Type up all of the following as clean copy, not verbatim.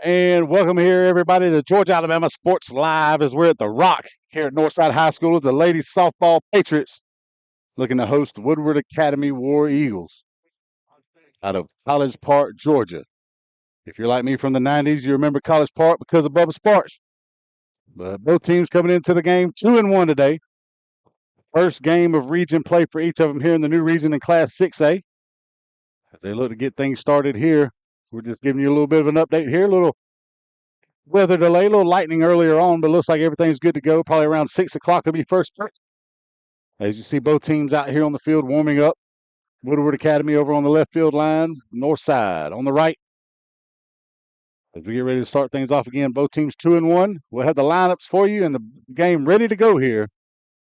And welcome here, everybody, to Georgia Alabama Sports Live as we're at the Rock here at Northside High School as the ladies softball Patriots looking to host Woodward Academy War Eagles out of College Park, Georgia. If you're like me from the 90s, you remember College Park because of Bubba Sparks. But both teams coming into the game 2-1 today. First game of region play for each of them here in the new region in Class 6A. As they look to get things started here, we're just giving you a little bit of an update here. A little weather delay, a little lightning earlier on, but looks like everything's good to go. Probably around 6 o'clock will be first pitch. As you see, both teams out here on the field warming up. Woodward Academy over on the left field line, Northside on the right. As we get ready to start things off again, both teams 2-1. We'll have the lineups for you and the game ready to go here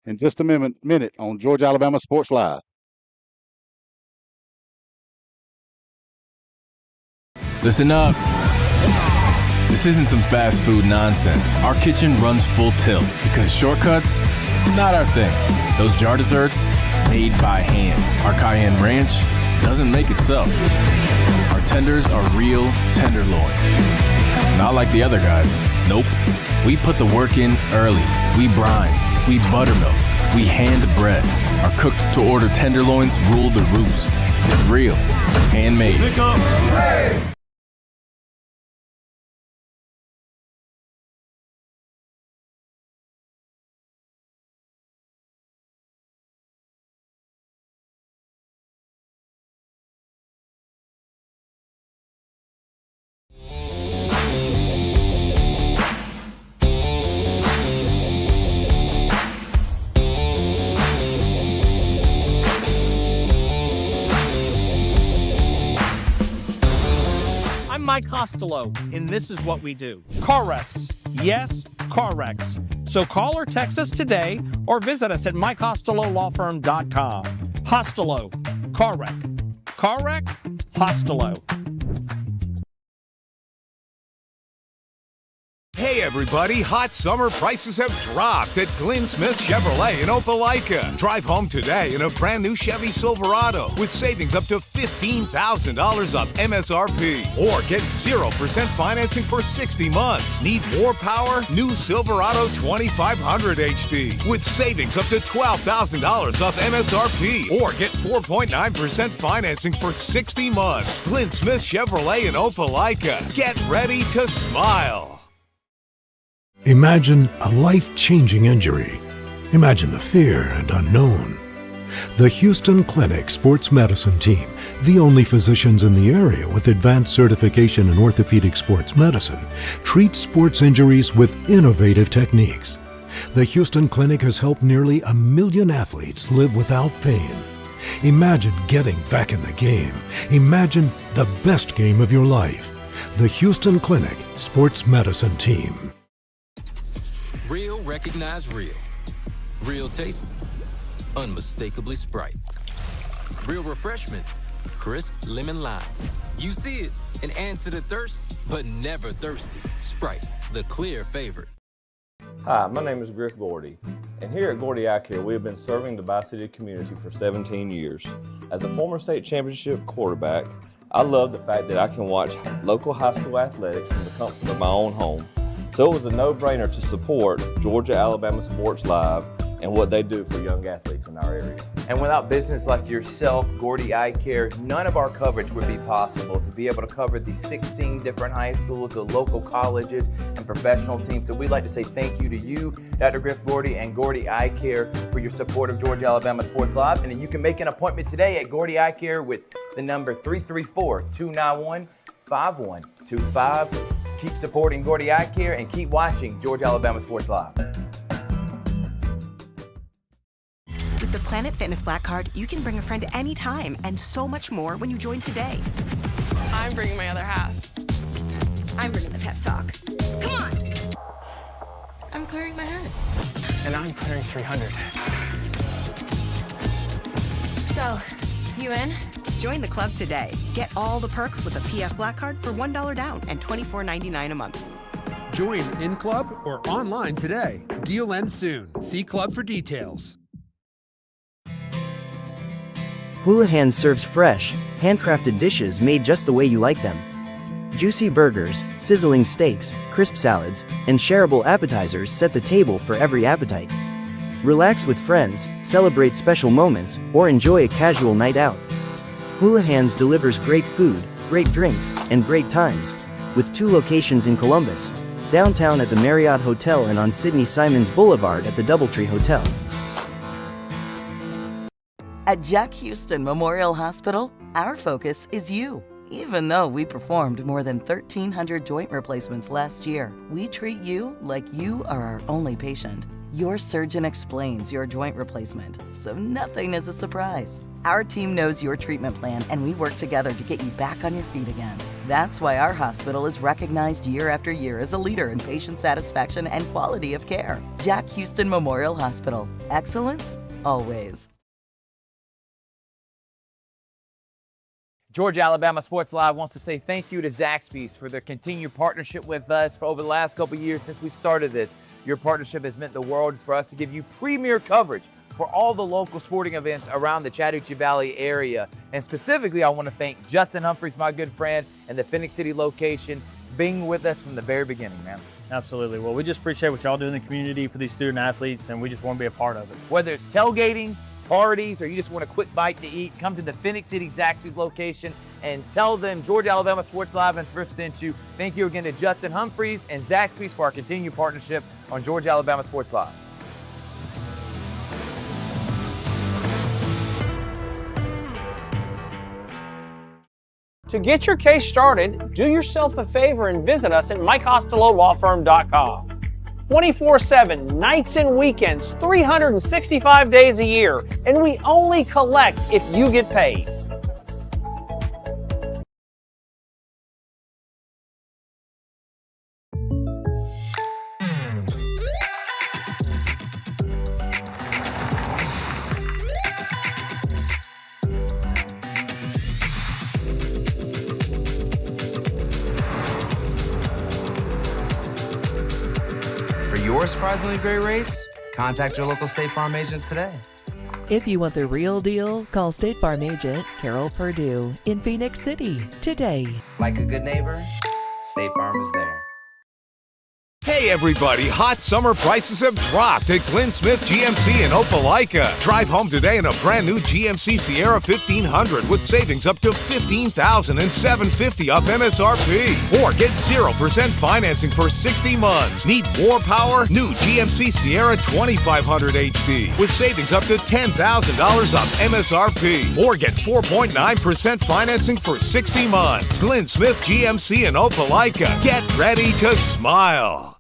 in just a minute on Georgia Alabama Sports Live. Listen up. This isn't some fast food nonsense. Our kitchen runs full tilt because shortcuts, not our thing. Those jar desserts, made by hand. Our cayenne ranch doesn't make itself. Our tenders are real tenderloin. Not like the other guys. Nope. We put the work in early. We brine. We buttermilk. We hand bread. Our cooked-to-order tenderloins rule the roost. It's real. Handmade. Mike Costello, and this is what we do. Car wrecks. Yes, car wrecks. So call or text us today or visit us at MikeCostelloLawFirm.com. Costello, car wreck. Car wreck, Costello. Hey everybody, hot summer prices have dropped at Glenn Smith Chevrolet in Opelika. Drive home today in a brand new Chevy Silverado with savings up to $15,000 off MSRP. Or get 0% financing for 60 months. Need more power? New Silverado 2500 HD with savings up to $12,000 off MSRP. Or get 4.9% financing for 60 months. Glenn Smith Chevrolet in Opelika. Get ready to smile. Imagine a life-changing injury. Imagine the fear and unknown. The Houston Clinic Sports Medicine Team, the only physicians in the area with advanced certification in orthopedic sports medicine, treats sports injuries with innovative techniques. The Houston Clinic has helped nearly 1 million athletes live without pain. Imagine getting back in the game. Imagine the best game of your life. The Houston Clinic Sports Medicine Team. Real recognize real. Real taste, unmistakably Sprite. Real refreshment, crisp lemon lime. You see it and answer the thirst, but never thirsty. Sprite, the clear favorite. Hi, my name is Griff Gordy, and here at Gordy Eye Care, we have been serving the Bi-City community for 17 years. As a former state championship quarterback, I love the fact that I can watch local high school athletics from the comfort of my own home. So it was a no-brainer to support Georgia Alabama Sports Live and what they do for young athletes in our area. And without business like yourself, Gordy Eye Care, none of our coverage would be possible. To be able to cover these 16 different high schools, the local colleges, and professional teams. So we'd like to say thank you to you, Dr. Griff Gordy and Gordy Eye Care for your support of Georgia Alabama Sports Live. And then you can make an appointment today at Gordy Eye Care with the number 334-291-5125. Keep supporting Gordy Eye Care and keep watching Georgia Alabama Sports Live. With the Planet Fitness Black Card, you can bring a friend anytime and so much more when you join today. I'm bringing my other half. I'm bringing the pep talk. Come on! I'm clearing my head. And I'm clearing 300. So, you in? Join the club today. Get all the perks with a PF Black Card for $1 down and $24.99 a month. Join in club or online today. Deal ends soon. See club for details. Houlihan serves fresh, handcrafted dishes made just the way you like them. Juicy burgers, sizzling steaks, crisp salads, and shareable appetizers set the table for every appetite. Relax with friends, celebrate special moments, or enjoy a casual night out. Hula Hands delivers great food, great drinks, and great times, with 2 locations in Columbus, downtown at the Marriott Hotel and on Sidney Simons Boulevard at the Doubletree Hotel. At Jack Houston Memorial Hospital, our focus is you. Even though we performed more than 1,300 joint replacements last year, we treat you like you are our only patient. Your surgeon explains your joint replacement, so nothing is a surprise. Our team knows your treatment plan, and we work together to get you back on your feet again. That's why our hospital is recognized year after year as a leader in patient satisfaction and quality of care. Jack Houston Memorial Hospital. Excellence, always. Georgia Alabama Sports Live wants to say thank you to Zaxby's for their continued partnership with us for over the last couple years since we started this. Your partnership has meant the world for us to give you premier coverage for all the local sporting events around the Chattahoochee Valley area. And specifically, I want to thank Judson Humphreys, my good friend, and the Phoenix City location, being with us from the very beginning, man. Absolutely. Well, we just appreciate what y'all do in the community for these student athletes, and we just want to be a part of it. Whether it's tailgating, parties, or you just want a quick bite to eat, come to the Phoenix City Zaxby's location and tell them Georgia Alabama Sports Live and Thrift sent you. Thank you again to Judson Humphreys and Zaxby's for our continued partnership on Georgia Alabama Sports Live. To get your case started, do yourself a favor and visit us at MikeCostelloLawFirm.com. 24/7, nights and weekends, 365 days a year, and we only collect if you get paid. Your surprisingly great rates? Contact your local State Farm agent today. If you want the real deal, call State Farm agent Carol Perdue in Phoenix City today. Like a good neighbor, State Farm is there. Hey everybody, hot summer prices have dropped at Glenn Smith GMC in Opelika. Drive home today in a brand new GMC Sierra 1500 with savings up to $15,000 and $750 off MSRP. Or get 0% financing for 60 months. Need more power? New GMC Sierra 2500 HD with savings up to $10,000 off MSRP. Or get 4.9% financing for 60 months. Glenn Smith GMC in Opelika. Get ready to smile.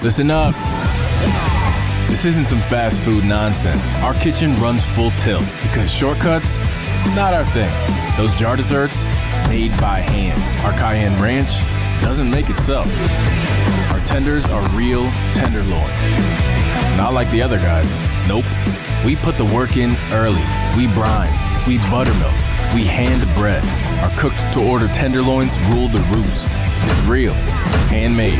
Listen up. This isn't some fast food nonsense. Our kitchen runs full tilt because shortcuts, not our thing. Those jar desserts, made by hand. Our cayenne ranch doesn't make itself. Our tenders are real tenderloin. Not like the other guys. Nope. We put the work in early. We brine. We buttermilk. We hand bread. Our cooked to order tenderloins rule the roost. It's real. Handmade.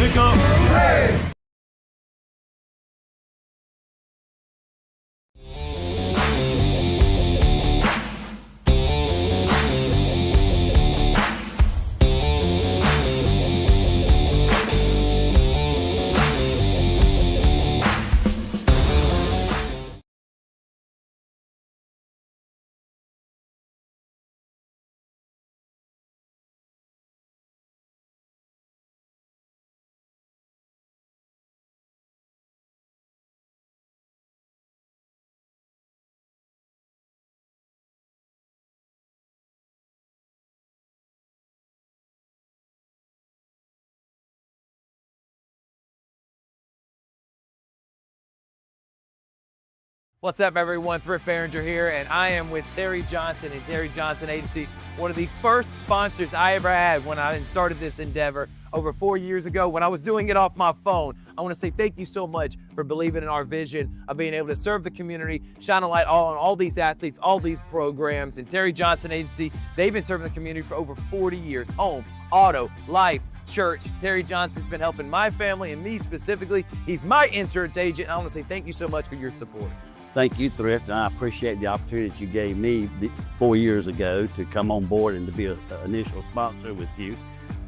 What's up, everyone? Thrift Behringer here, and I am with Terry Johnson and Terry Johnson Agency, one of the first sponsors I ever had when I started this endeavor over 4 years ago when I was doing it off my phone. I want to say thank you so much for believing in our vision of being able to serve the community, shine a light on all these athletes, all these programs. And Terry Johnson Agency, they've been serving the community for over 40 years. Home, auto, life, church. Terry Johnson's been helping my family and me specifically. He's my insurance agent, and I want to say thank you so much for your support. Thank you, Thrift, and I appreciate the opportunity that you gave me 4 years ago to come on board and to be an initial sponsor with you.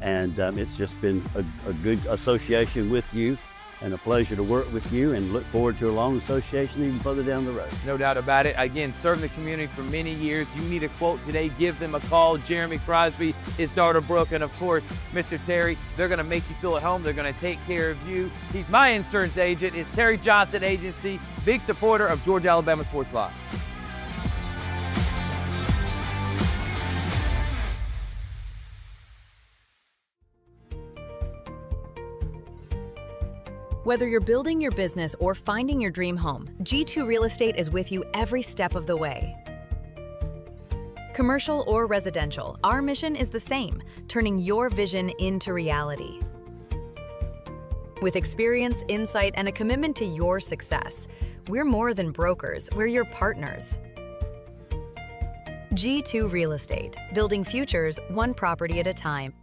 And it's just been a good association with you and a pleasure to work with you, and look forward to a long association even further down the road. No doubt about it. Again, serving the community for many years. You need a quote today, give them a call. Jeremy Crosby, his daughter Brooke, and of course, Mr. Terry. They're gonna make you feel at home. They're gonna take care of you. He's my insurance agent. It's Terry Johnson Agency, big supporter of Georgia Alabama Sports Live. Whether you're building your business or finding your dream home, G2 Real Estate is with you every step of the way. Commercial or residential, our mission is the same, turning your vision into reality. With experience, insight, and a commitment to your success, we're more than brokers, we're your partners. G2 Real Estate, building futures one property at a time.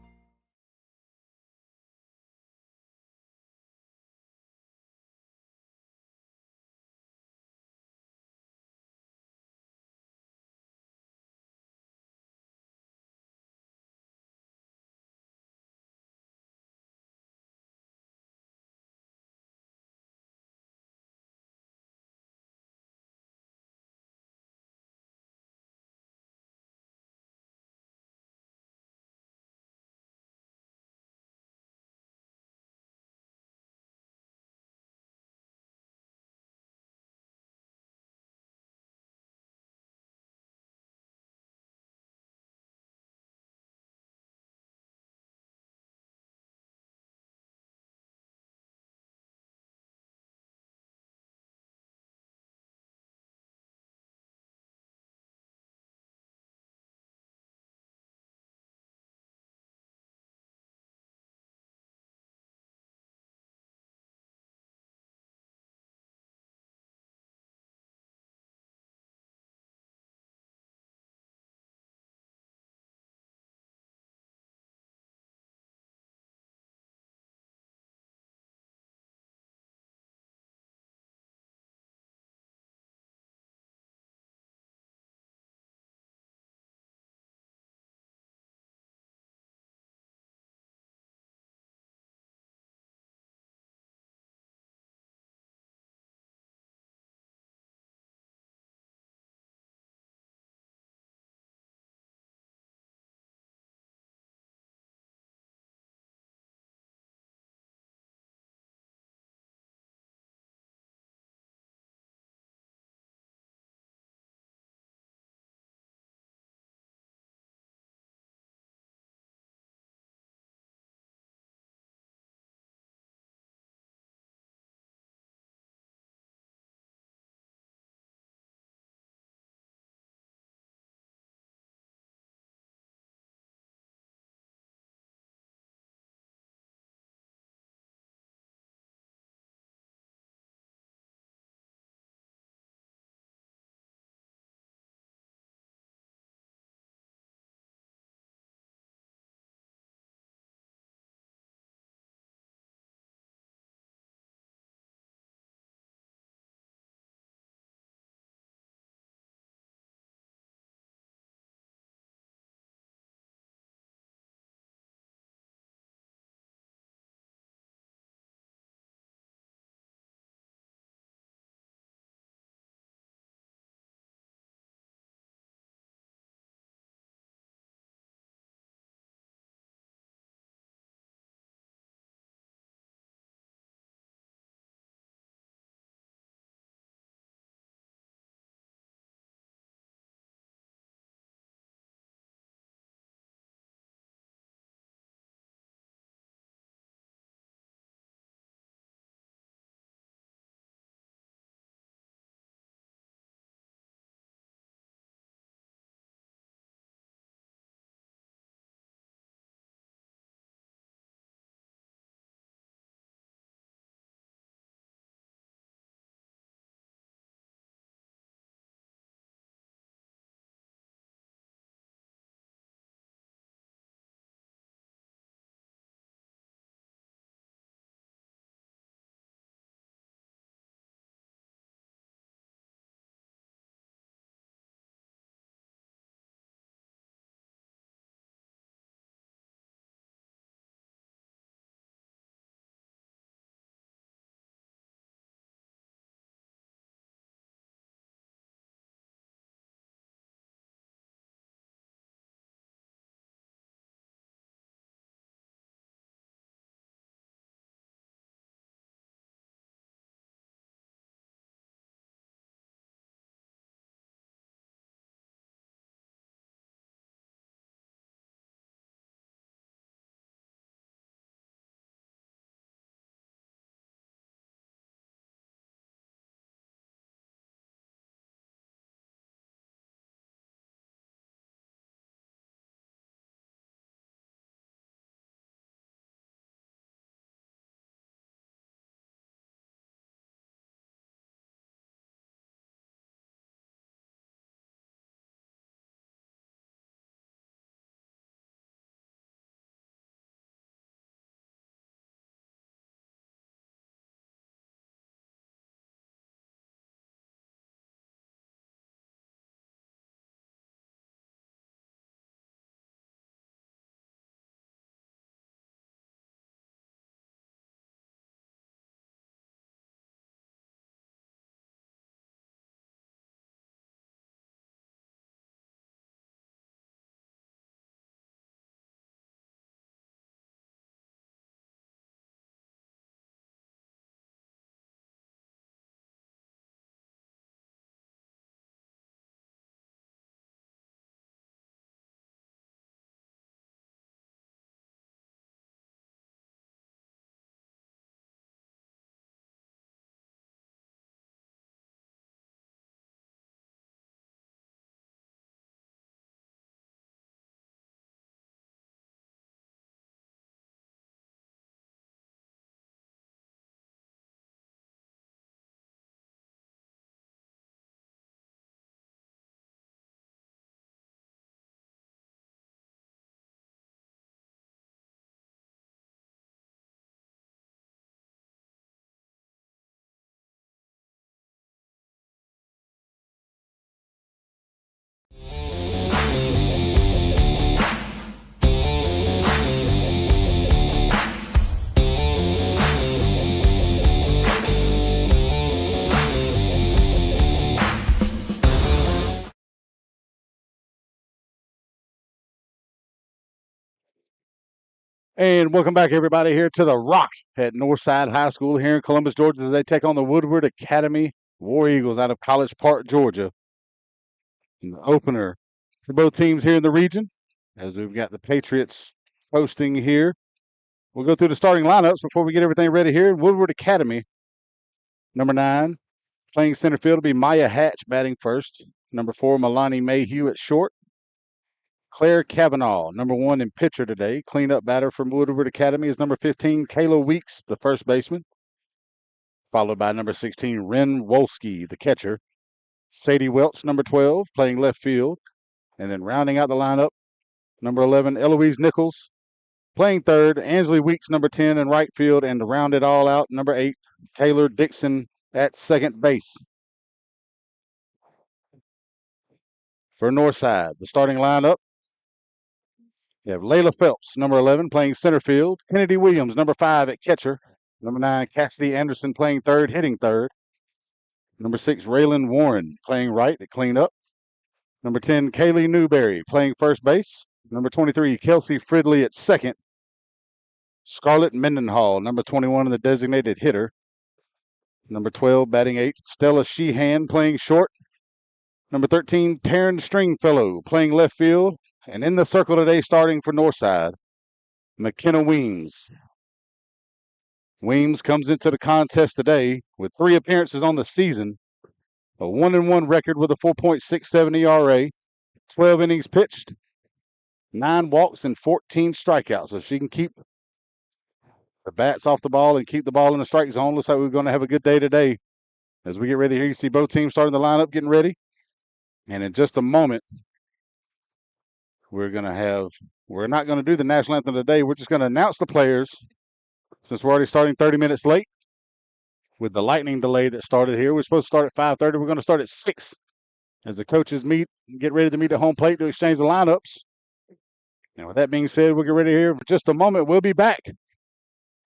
And welcome back, everybody, here to the Rock at Northside High School here in Columbus, Georgia, as they take on the Woodward Academy War Eagles out of College Park, Georgia. And the opener for both teams here in the region, as we've got the Patriots hosting here. We'll go through the starting lineups before we get everything ready here. Woodward Academy, number 9, playing center field will be Maya Hatch batting first. Number 4, Milani Mayhew at short. Claire Cavanaugh, number 1 in pitcher today. Cleanup batter from Woodward Academy is number 15, Kayla Weeks, the first baseman. Followed by number 16, Ren Wolski, the catcher. Sadie Welch, number 12, playing left field. And then rounding out the lineup, number 11, Eloise Nichols, playing third. Ansley Weeks, number 10, in right field. And to round it all out, number 8, Taylor Dixon at second base. For Northside, the starting lineup, you have Layla Phelps, number 11, playing center field. Kennedy Williams, number 5, at catcher. Number 9, Cassidy Anderson, playing third, hitting third. Number 6, Raylan Warren, playing right at cleanup. Number 10, Kaylee Newberry, playing first base. Number 23, Kelsey Fridley at second. Scarlett Mendenhall, number 21, the designated hitter. Number 12, batting 8, Stella Sheehan, playing short. Number 13, Taryn Stringfellow, playing left field. And in the circle today, starting for Northside, McKenna Weems. Weems comes into the contest today with 3 appearances on the season, a 1-1 record with a 4.67 ERA, 12 innings pitched, 9 walks, and 14 strikeouts. So if she can keep the bats off the ball and keep the ball in the strike zone, looks like we're going to have a good day today. As we get ready here, you see both teams starting the lineup, getting ready. And in just a moment, we're not going to do the national anthem today. We're just going to announce the players, since we're already starting 30 minutes late with the lightning delay that started here. We're supposed to start at 5:30. We're going to start at 6 as the coaches get ready to meet at home plate to exchange the lineups. Now, with that being said, we'll get ready here for just a moment. We'll be back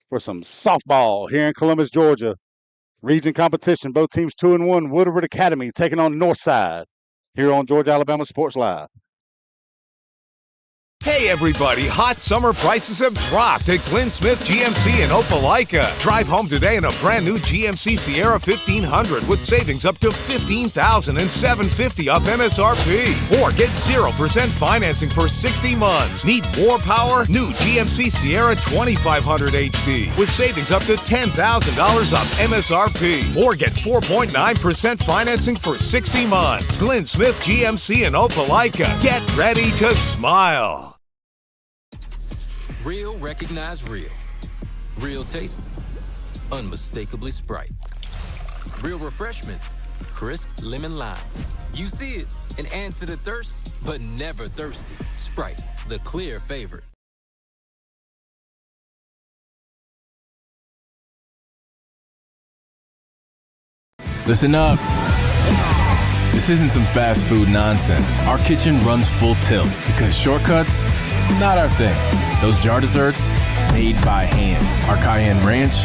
for some softball here in Columbus, Georgia. Region competition, both teams 2-1. Woodward Academy taking on Northside here on Georgia, Alabama Sports Live. Hey everybody, hot summer prices have dropped at Glenn Smith GMC in Opelika. Drive home today in a brand new GMC Sierra 1500 with savings up to $15,000 and $750 off MSRP. Or get 0% financing for 60 months. Need more power? New GMC Sierra 2500 HD with savings up to $10,000 off MSRP. Or get 4.9% financing for 60 months. Glenn Smith GMC in Opelika. Get ready to smile. Real recognize real. Real taste, unmistakably Sprite. Real refreshment, crisp lemon lime. You see it and answer the thirst, but never thirsty. Sprite, the clear favorite. Listen up. This isn't some fast food nonsense. Our kitchen runs full tilt because shortcuts, not our thing. Those jar desserts, made by hand. Our cayenne ranch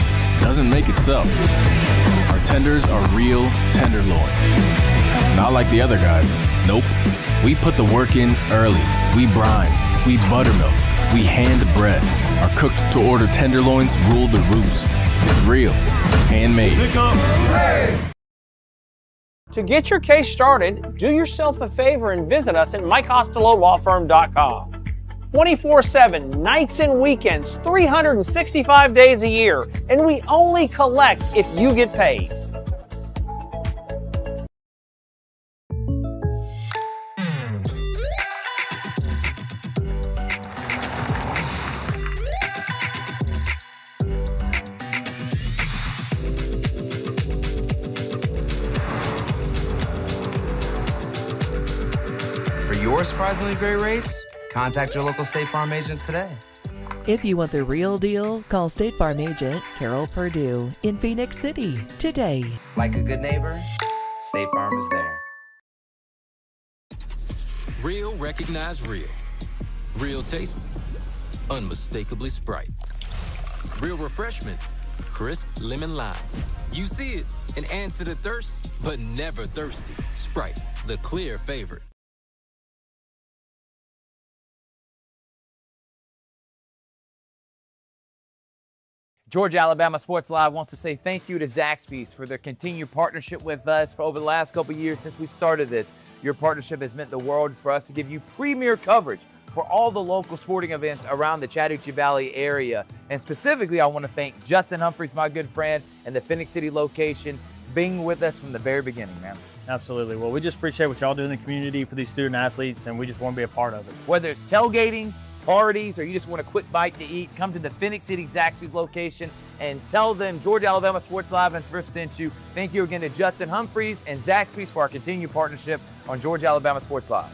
doesn't make itself. Our tenders are real tenderloin. Not like the other guys. Nope. We put the work in early. We brine. We buttermilk. We hand bread. Our cooked-to-order tenderloins rule the roost. It's real. Handmade. To get your case started, do yourself a favor and visit us at MikeCostelloLawFirm.com. 24/7, nights and weekends, 365 days a year, and we only collect if you get paid. For your surprisingly great rates, contact your local State Farm agent today. If you want the real deal, call State Farm agent Carol Purdue in Phoenix City today. Like a good neighbor, State Farm is there. Real recognize real. Real taste, unmistakably Sprite. Real refreshment, crisp lemon lime. You see it and answer the thirst, but never thirsty. Sprite, the clear favorite. Georgia Alabama Sports Live wants to say thank you to Zaxby's for their continued partnership with us for over the last couple years since we started this. Your partnership has meant the world for us to give you premier coverage for all the local sporting events around the Chattahoochee Valley area. And specifically, I want to thank Judson Humphreys, my good friend, and the Phoenix City location being with us from the very beginning, man. Absolutely. Well, we just appreciate what y'all do in the community for these student athletes, and we just want to be a part of it. Whether it's tailgating, parties, or you just want a quick bite to eat, come to the Phoenix City Zaxby's location and tell them Georgia Alabama Sports Live and Thrift sent you. Thank you again to Judson Humphreys and Zaxby's for our continued partnership on Georgia Alabama Sports Live.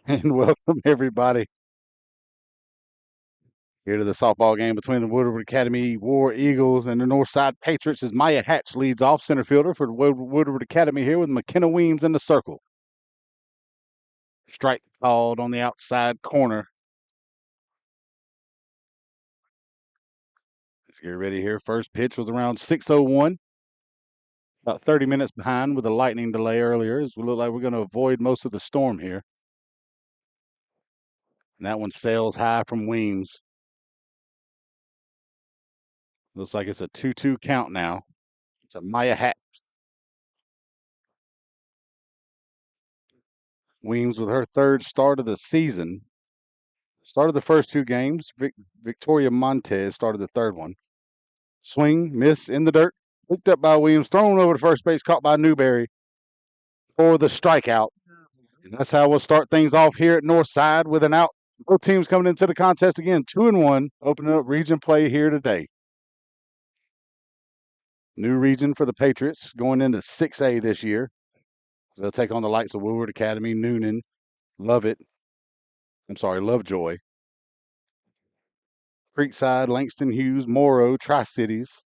And welcome everybody here to the softball game between the Woodward Academy War Eagles and the Northside Patriots as Maya Hatch leads off center fielder for the Woodward Academy here with McKenna Weems in the circle. Strike called on the outside corner. Let's get ready here. First pitch was around 6:01. About 30 minutes behind with a lightning delay earlier, as we look like we're going to avoid most of the storm here. And that one sails high from Weems. Looks like it's a 2-2 count now. It's a Maya Hatch. Weems with her third start of the season. Started the first two games. Victoria Montez started the third one. Swing, miss in the dirt. Picked up by Weems, thrown over to first base, caught by Newberry for the strikeout. And that's how we'll start things off here at Northside with an out. Both teams coming into the contest again, 2-1, opening up region play here today. New region for the Patriots going into 6A this year. So they'll take on the likes of Woodward Academy, Noonan, Lovejoy, Creekside, Langston Hughes, Morrow, Tri-Cities.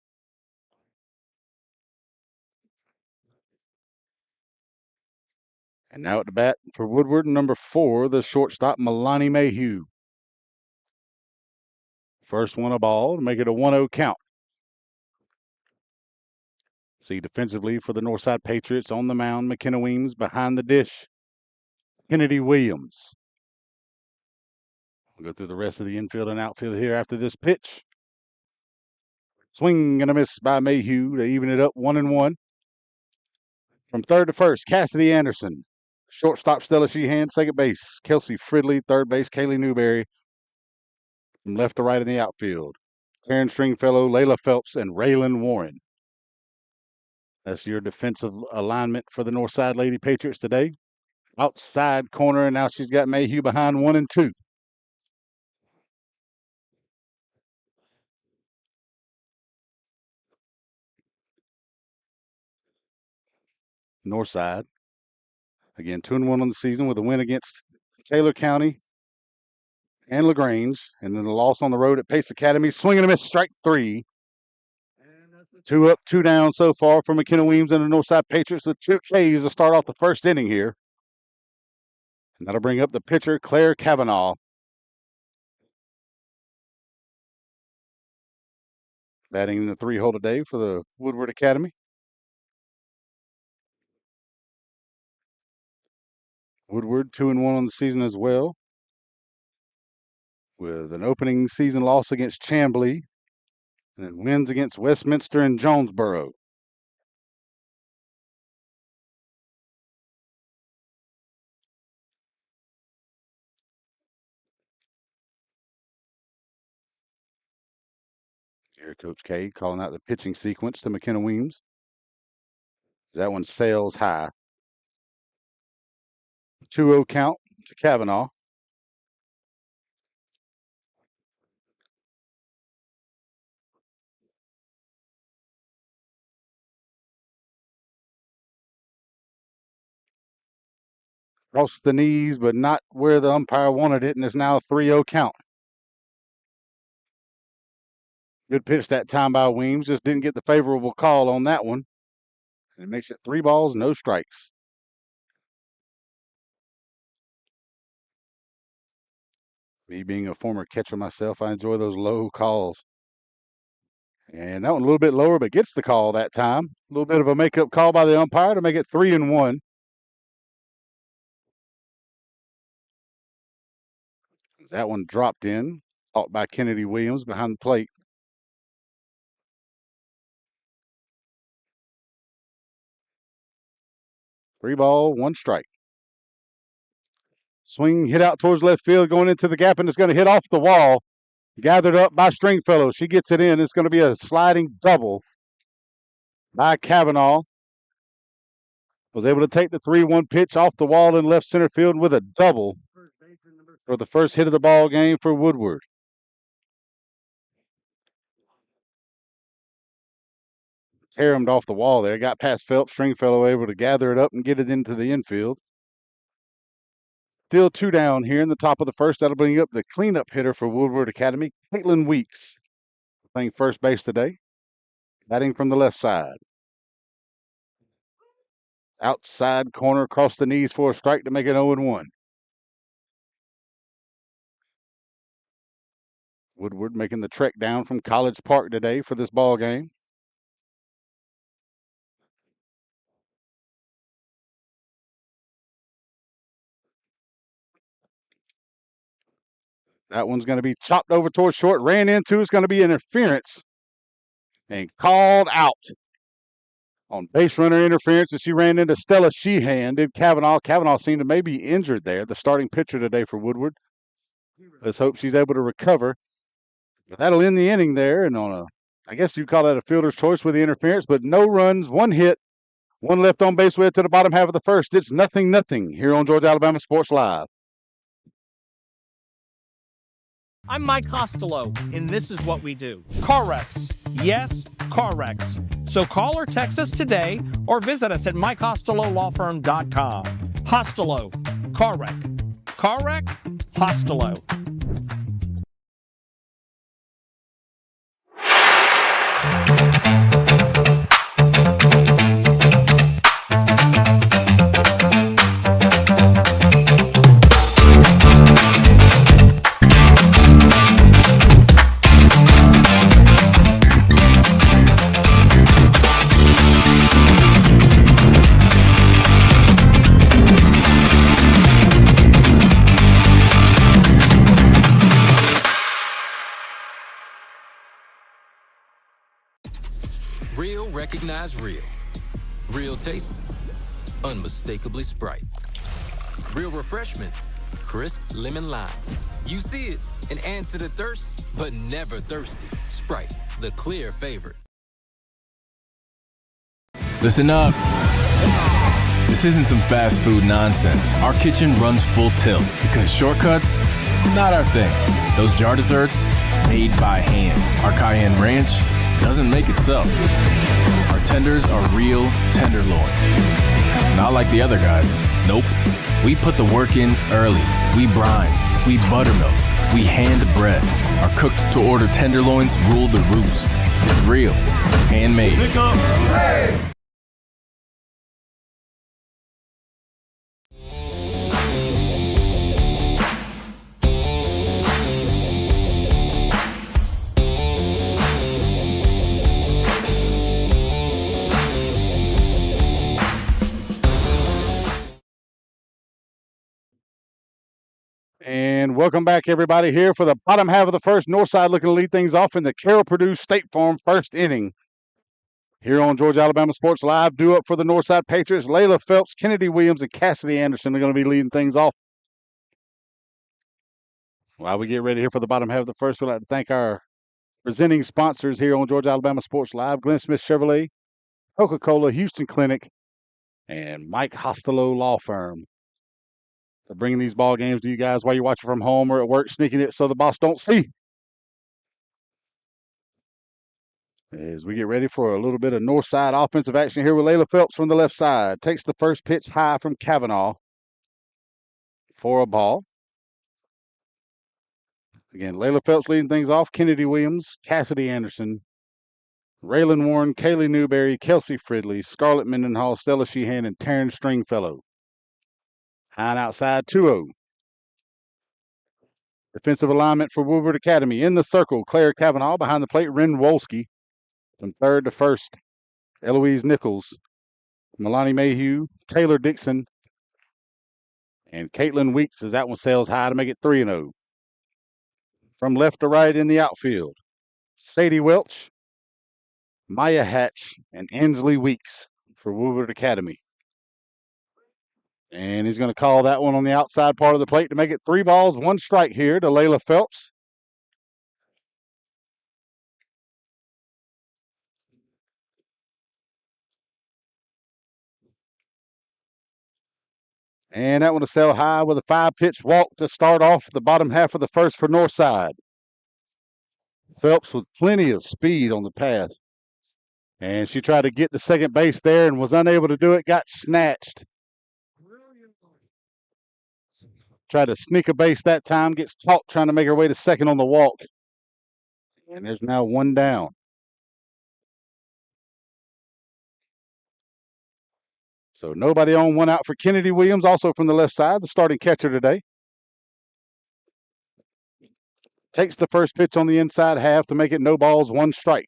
And now at the bat for Woodward, number 4, the shortstop, Milani Mayhew. First one a ball to make it a 1-0 count. See defensively for the Northside Patriots on the mound, McKenna Weems behind the dish. Kennedy Williams. We'll go through the rest of the infield and outfield here after this pitch. Swing and a miss by Mayhew to even it up 1-1. From third to first, Cassidy Anderson. Shortstop, Stella Sheehan. Second base, Kelsey Fridley. Third base, Kaylee Newberry. From left to right in the outfield, Aaron Stringfellow, Layla Phelps, and Raylan Warren. That's your defensive alignment for the Northside Lady Patriots today. Outside corner, and now she's got Mayhew behind 1 and 2. Northside. Again, 2-1 on the season with a win against Taylor County and LaGrange, and then the loss on the road at Pace Academy. Swing and a miss, strike 3. 2 up, 2 down so far for McKenna Weems and the Northside Patriots with 2 Ks to start off the first inning here. And that'll bring up the pitcher, Claire Kavanaugh. Batting in the 3-hole today for the Woodward Academy. Woodward 2-1 on the season as well, with an opening season loss against Chamblee and then wins against Westminster and Jonesboro. Here, Coach K calling out the pitching sequence to McKenna Weems. That one sails high. 2-0 count to Kavanaugh. Across the knees, but not where the umpire wanted it, and it's now a 3-0 count. Good pitch that time by Weems. Just didn't get the favorable call on that one. And it makes it 3 balls, no strikes. Me being a former catcher myself, I enjoy those low calls. And that one a little bit lower, but gets the call that time. A little bit of a makeup call by the umpire to make it 3-1. That one dropped in, caught by Kennedy Williams behind the plate. Three ball, 1 strike. Swing hit out towards left field, going into the gap, and it's going to hit off the wall. Gathered up by Stringfellow. She gets it in. It's going to be a sliding double by Kavanaugh. Was able to take the 3-1 pitch off the wall in left center field with a double for the first hit of the ball game for Woodward. Teared off the wall there. Got past Phelps. Stringfellow able to gather it up and get it into the infield. Still 2 down here in the top of the first. That'll bring up the cleanup hitter for Woodward Academy, Caitlin Weeks, playing first base today, batting from the left side. Outside corner across the knees for a strike to make it 0-1. Woodward making the trek down from College Park today for this ball game. That one's going to be chopped over towards short, ran into. It's going to be interference and called out on base runner interference as she ran into Stella Sheehan. Did Kavanaugh. Kavanaugh seemed to maybe injured there, the starting pitcher today for Woodward. Let's hope she's able to recover. But that'll end the inning there. And on I guess you call that a fielder's choice with the interference, but no runs, 1 hit, 1 left on base with to the bottom half of the first. It's 0-0 here on Georgia Alabama Sports Live. I'm Mike Costello, and this is what we do. Car wrecks. Yes, car wrecks. So call or text us today or visit us at mycostelolawfirm.com. Costello. Car wreck. Car wreck? Costello. Real recognize real. Real taste, unmistakably Sprite. Real refreshment, crisp lemon lime. You see it and answer the thirst, but never thirsty. Sprite, the clear favorite. Listen up. This isn't some fast food nonsense. Our kitchen runs full tilt because shortcuts, not our thing. Those jar desserts, made by hand. Our cayenne ranch doesn't make itself. Our tenders are real tenderloin. Not like the other guys. Nope. We put the work in early. We brine. We buttermilk. We hand bread. Our cooked to order tenderloins rule the roost. It's real. Handmade. And welcome back, everybody, here for the bottom half of the first. Northside looking to lead things off in the Carroll Purdue State Farm first inning. Here on Georgia Alabama Sports Live, due up for the Northside Patriots. Layla Phelps, Kennedy Williams, and Cassidy Anderson are going to be leading things off. While we get ready here for the bottom half of the first, we'd like to thank our presenting sponsors here on Georgia Alabama Sports Live: Glenn Smith Chevrolet, Coca-Cola, Houston Clinic, and Mike Hostelo Law Firm. For bringing these ball games to you guys while you're watching from home or at work, sneaking it so the boss don't see. As we get ready for a little bit of Northside offensive action here with Layla Phelps from the left side. Takes the first pitch high from Kavanaugh for a ball. Again, Layla Phelps leading things off. Kennedy Williams, Cassidy Anderson, Raylan Warren, Kaylee Newberry, Kelsey Fridley, Scarlett Mendenhall, Stella Sheehan, and Taryn Stringfellow. High and outside, 2-0. Defensive alignment for Woodward Academy. In the circle, Claire Kavanaugh. Behind the plate, Ren Wolski. From third to first, Eloise Nichols, Milani Mayhew, Taylor Dixon, and Caitlin Weeks as that one sails high to make it 3-0. From left to right in the outfield, Sadie Welch, Maya Hatch, and Ansley Weeks for Woodward Academy. And he's going to call that one on the outside part of the plate to make it 3 balls, 1 strike here to Layla Phelps. And that one to sail high with a 5-pitch walk to start off the bottom half of the first for Northside. Phelps with plenty of speed on the pass. And she tried to get to second base there and was unable to do it, got snatched. Tried to sneak a base that time, gets caught trying to make her way to second on the walk. And there's now 1 down. So nobody on, 1 out for Kennedy Williams, also from the left side, the starting catcher today. Takes the first pitch on the inside half to make it no balls, 1 strike.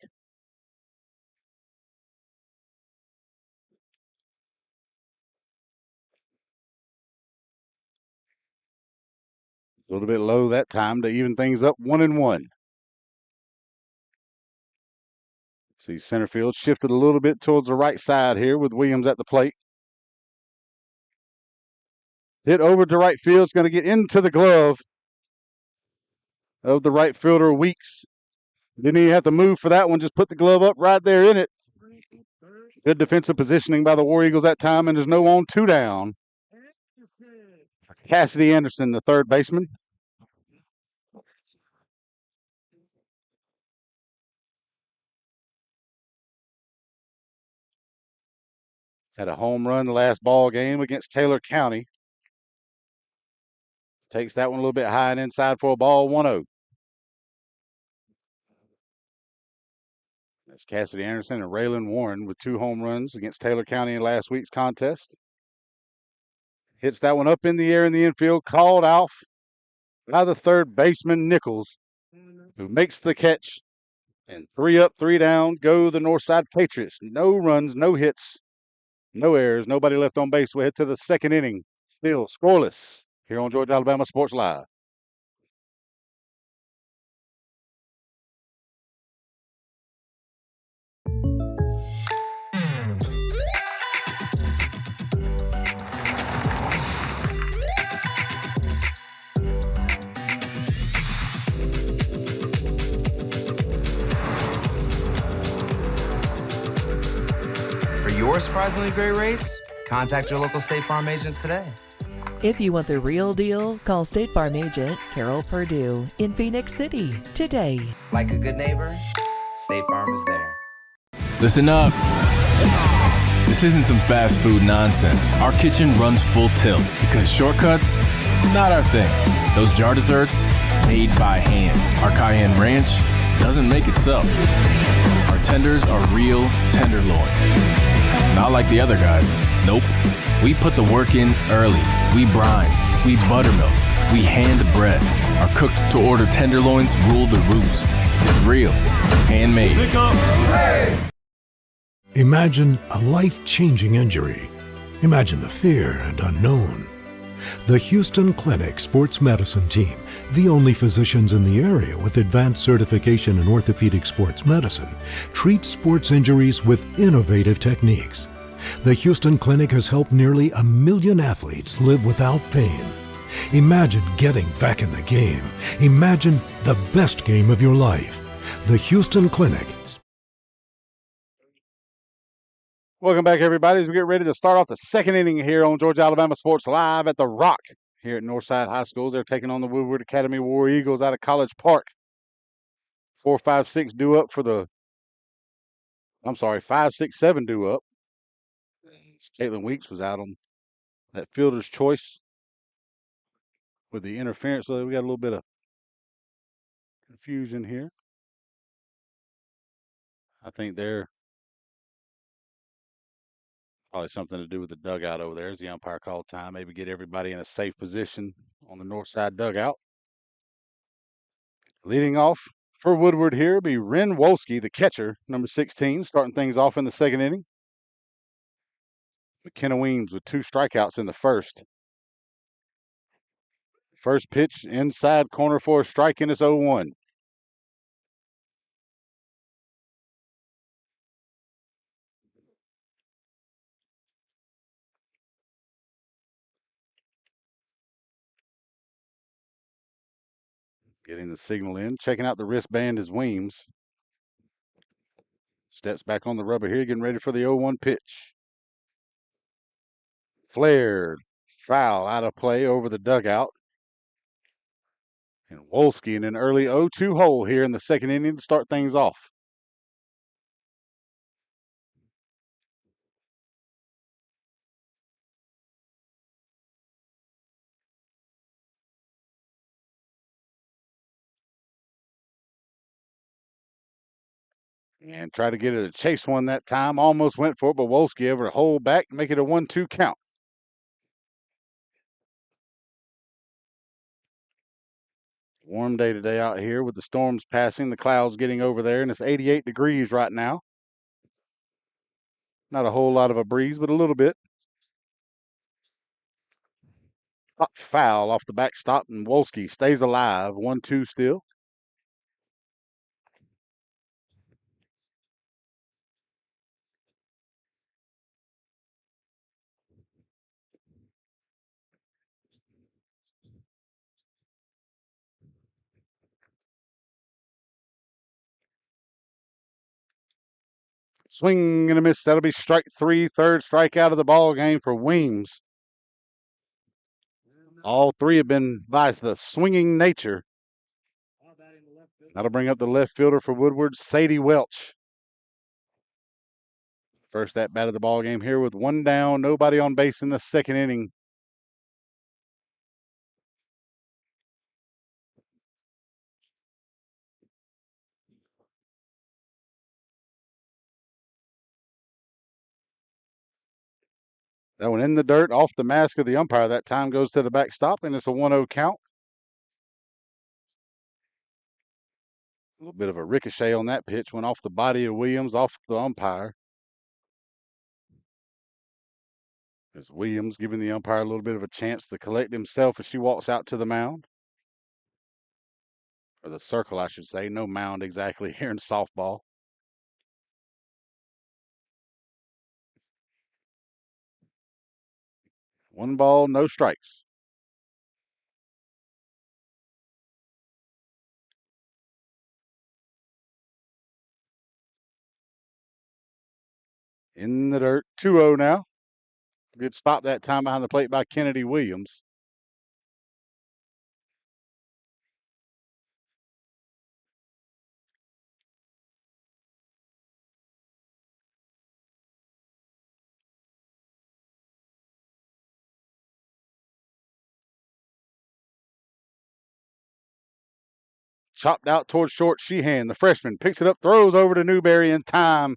A little bit low that time to even things up, 1-1. See, center field shifted a little bit towards the right side here with Williams at the plate. Hit over to right field. It's going to get into the glove of the right fielder, Weeks. Didn't even have to move for that one. Just put the glove up right there in it. Good defensive positioning by the War Eagles that time, and there's no on, 2 down. Cassidy Anderson, the third baseman. Had a home run the last ball game against Taylor County. Takes that one a little bit high and inside for a ball, 1-0. That's Cassidy Anderson and Raylan Warren with 2 home runs against Taylor County in last week's contest. Hits that one up in the air in the infield, called off by the third baseman, Nichols, who makes the catch. And 3 up, 3 down, go the Northside Patriots. No runs, no hits, no errors, nobody left on base. We head to the second inning, still scoreless here on Georgia Alabama Sports Live. For your surprisingly great rates, contact your local State Farm agent today. If you want the real deal, call State Farm agent Carol Purdue in Phoenix City today. Like a good neighbor, State Farm is there. Listen up. This isn't some fast food nonsense. Our kitchen runs full tilt because shortcuts, not our thing. Those jar desserts, made by hand. Our cayenne ranch doesn't make itself. Our tenders are real tenderloin. Not like the other guys. Nope. We put the work in early. We brine. We buttermilk. We hand bread. Our cooked-to-order tenderloins rule the roost. It's real. Handmade. Imagine a life-changing injury. Imagine the fear and unknown. The Houston Clinic Sports Medicine Team, the only physicians in the area with advanced certification in orthopedic sports medicine, treats sports injuries with innovative techniques. The Houston Clinic has helped nearly 1 million athletes live without pain. Imagine getting back in the game. Imagine the best game of your life. The Houston Clinic. Welcome back, everybody, as we get ready to start off the second inning here on Georgia Alabama Sports Live at the Rock here at Northside High Schools. They're taking on the Woodward Academy War Eagles out of College Park. 4, 5, 6 due up for the, 5, 6, 7 due up. Caitlin Weeks was out on that fielder's choice with the interference, so we got a little bit of confusion here. I think they're probably something to do with the dugout over there as the umpire called time. Maybe get everybody in a safe position on the north side dugout. Leading off for Woodward here will be Ren Wolski, the catcher, number 16, starting things off in the second inning. McKenna Weems with 2 strikeouts in the first. First pitch inside corner for a strike, and it's 0-1. Getting the signal in. Checking out the wristband is Weems. Steps back on the rubber here, getting ready for the 0-1 pitch. Flared. Foul out of play over the dugout. And Wolski in an early 0-2 hole here in the second inning to start things off. And try to get it a chase one that time. Almost went for it, but Wolski able to hold back and make it a 1-2 count. Warm day today out here with the storms passing, the clouds getting over there, and it's 88 degrees right now. Not a whole lot of a breeze, but a little bit. Foul off the backstop, and Wolski stays alive. 1-2 still. Swing and a miss. That'll be strike 3, third strikeout of the ball game for Weems. All 3 have been by the swinging nature. That'll bring up the left fielder for Woodward, Sadie Welch. First at bat of the ball game here with 1 down, nobody on base in the second inning. That one in the dirt, off the mask of the umpire. That time goes to the backstop, and it's a 1-0 count. A little bit of a ricochet on that pitch. Went off the body of Williams, off the umpire. As Williams giving the umpire a little bit of a chance to collect himself as she walks out to the mound. Or the circle, I should say. No mound exactly here in softball. One ball, no strikes. In the dirt, 2-0 now. Good stop that time behind the plate by Kennedy Williams. chopped out towards short. Sheehan, the freshman, picks it up, throws over to Newberry in time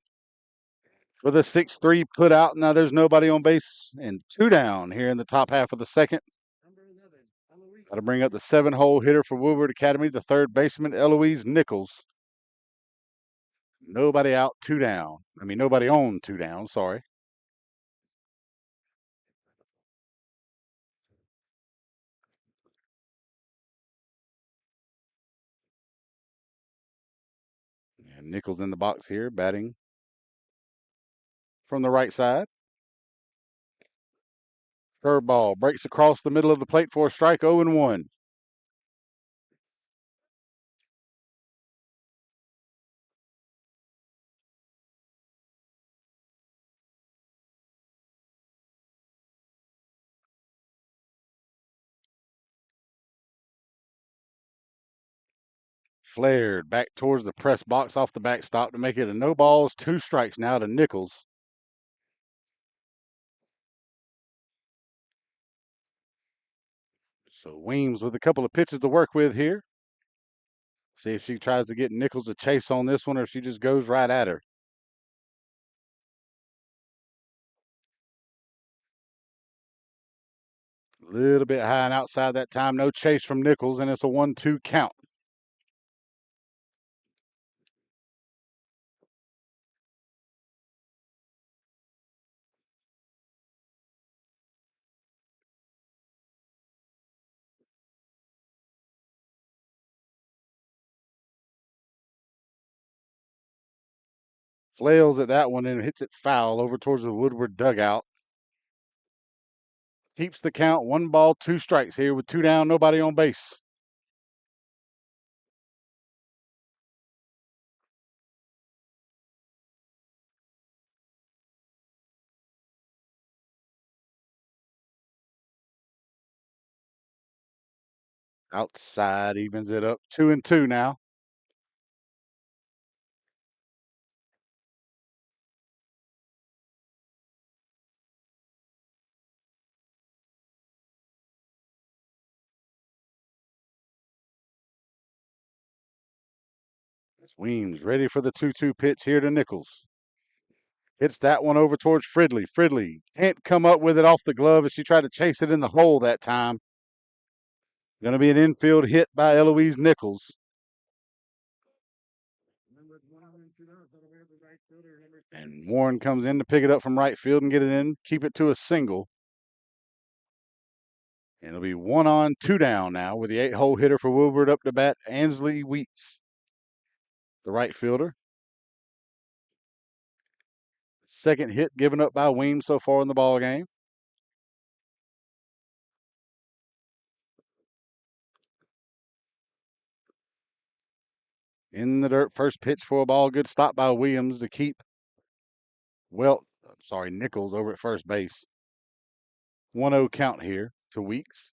for the 6-3 put out. Now there's nobody on base and 2 down here in the top half of the second. Got to bring up the 7-hole hitter for Woodward Academy, the third baseman, Eloise Nichols. Nobody out, 2 down. Nobody on 2 down, sorry. And Nichols in the box here, batting from the right side. Curveball breaks across the middle of the plate for a strike, 0-1. Flared back towards the press box off the backstop to make it a no balls, 2 strikes now to Nichols. So Weems with a couple of pitches to work with here. See if she tries to get Nichols a chase on this one or if she just goes right at her. A little bit high and outside that time. No chase from Nichols, and it's a 1-2 count. Flails at that one and hits it foul over towards the Woodward dugout. Keeps the count, 1 ball, 2 strikes here with 2 down, nobody on base. Outside evens it up, 2-2 now. Weems ready for the 2-2 pitch here to Nichols. Hits that one over towards Fridley. Fridley can't come up with it off the glove as she tried to chase it in the hole that time. Going to be an infield hit by Eloise Nichols. And Warren comes in to pick it up from right field and get it in, keep it to a single. And it'll be 1 on, 2 down now with the 8-hole hitter for Woodward up to bat, Ansley Weeks, the right fielder. Second hit given up by Weems so far in the ball game. In the dirt, first pitch for a ball, good stop by Williams to keep Nichols over at first base. 1-0 count here to Weeks.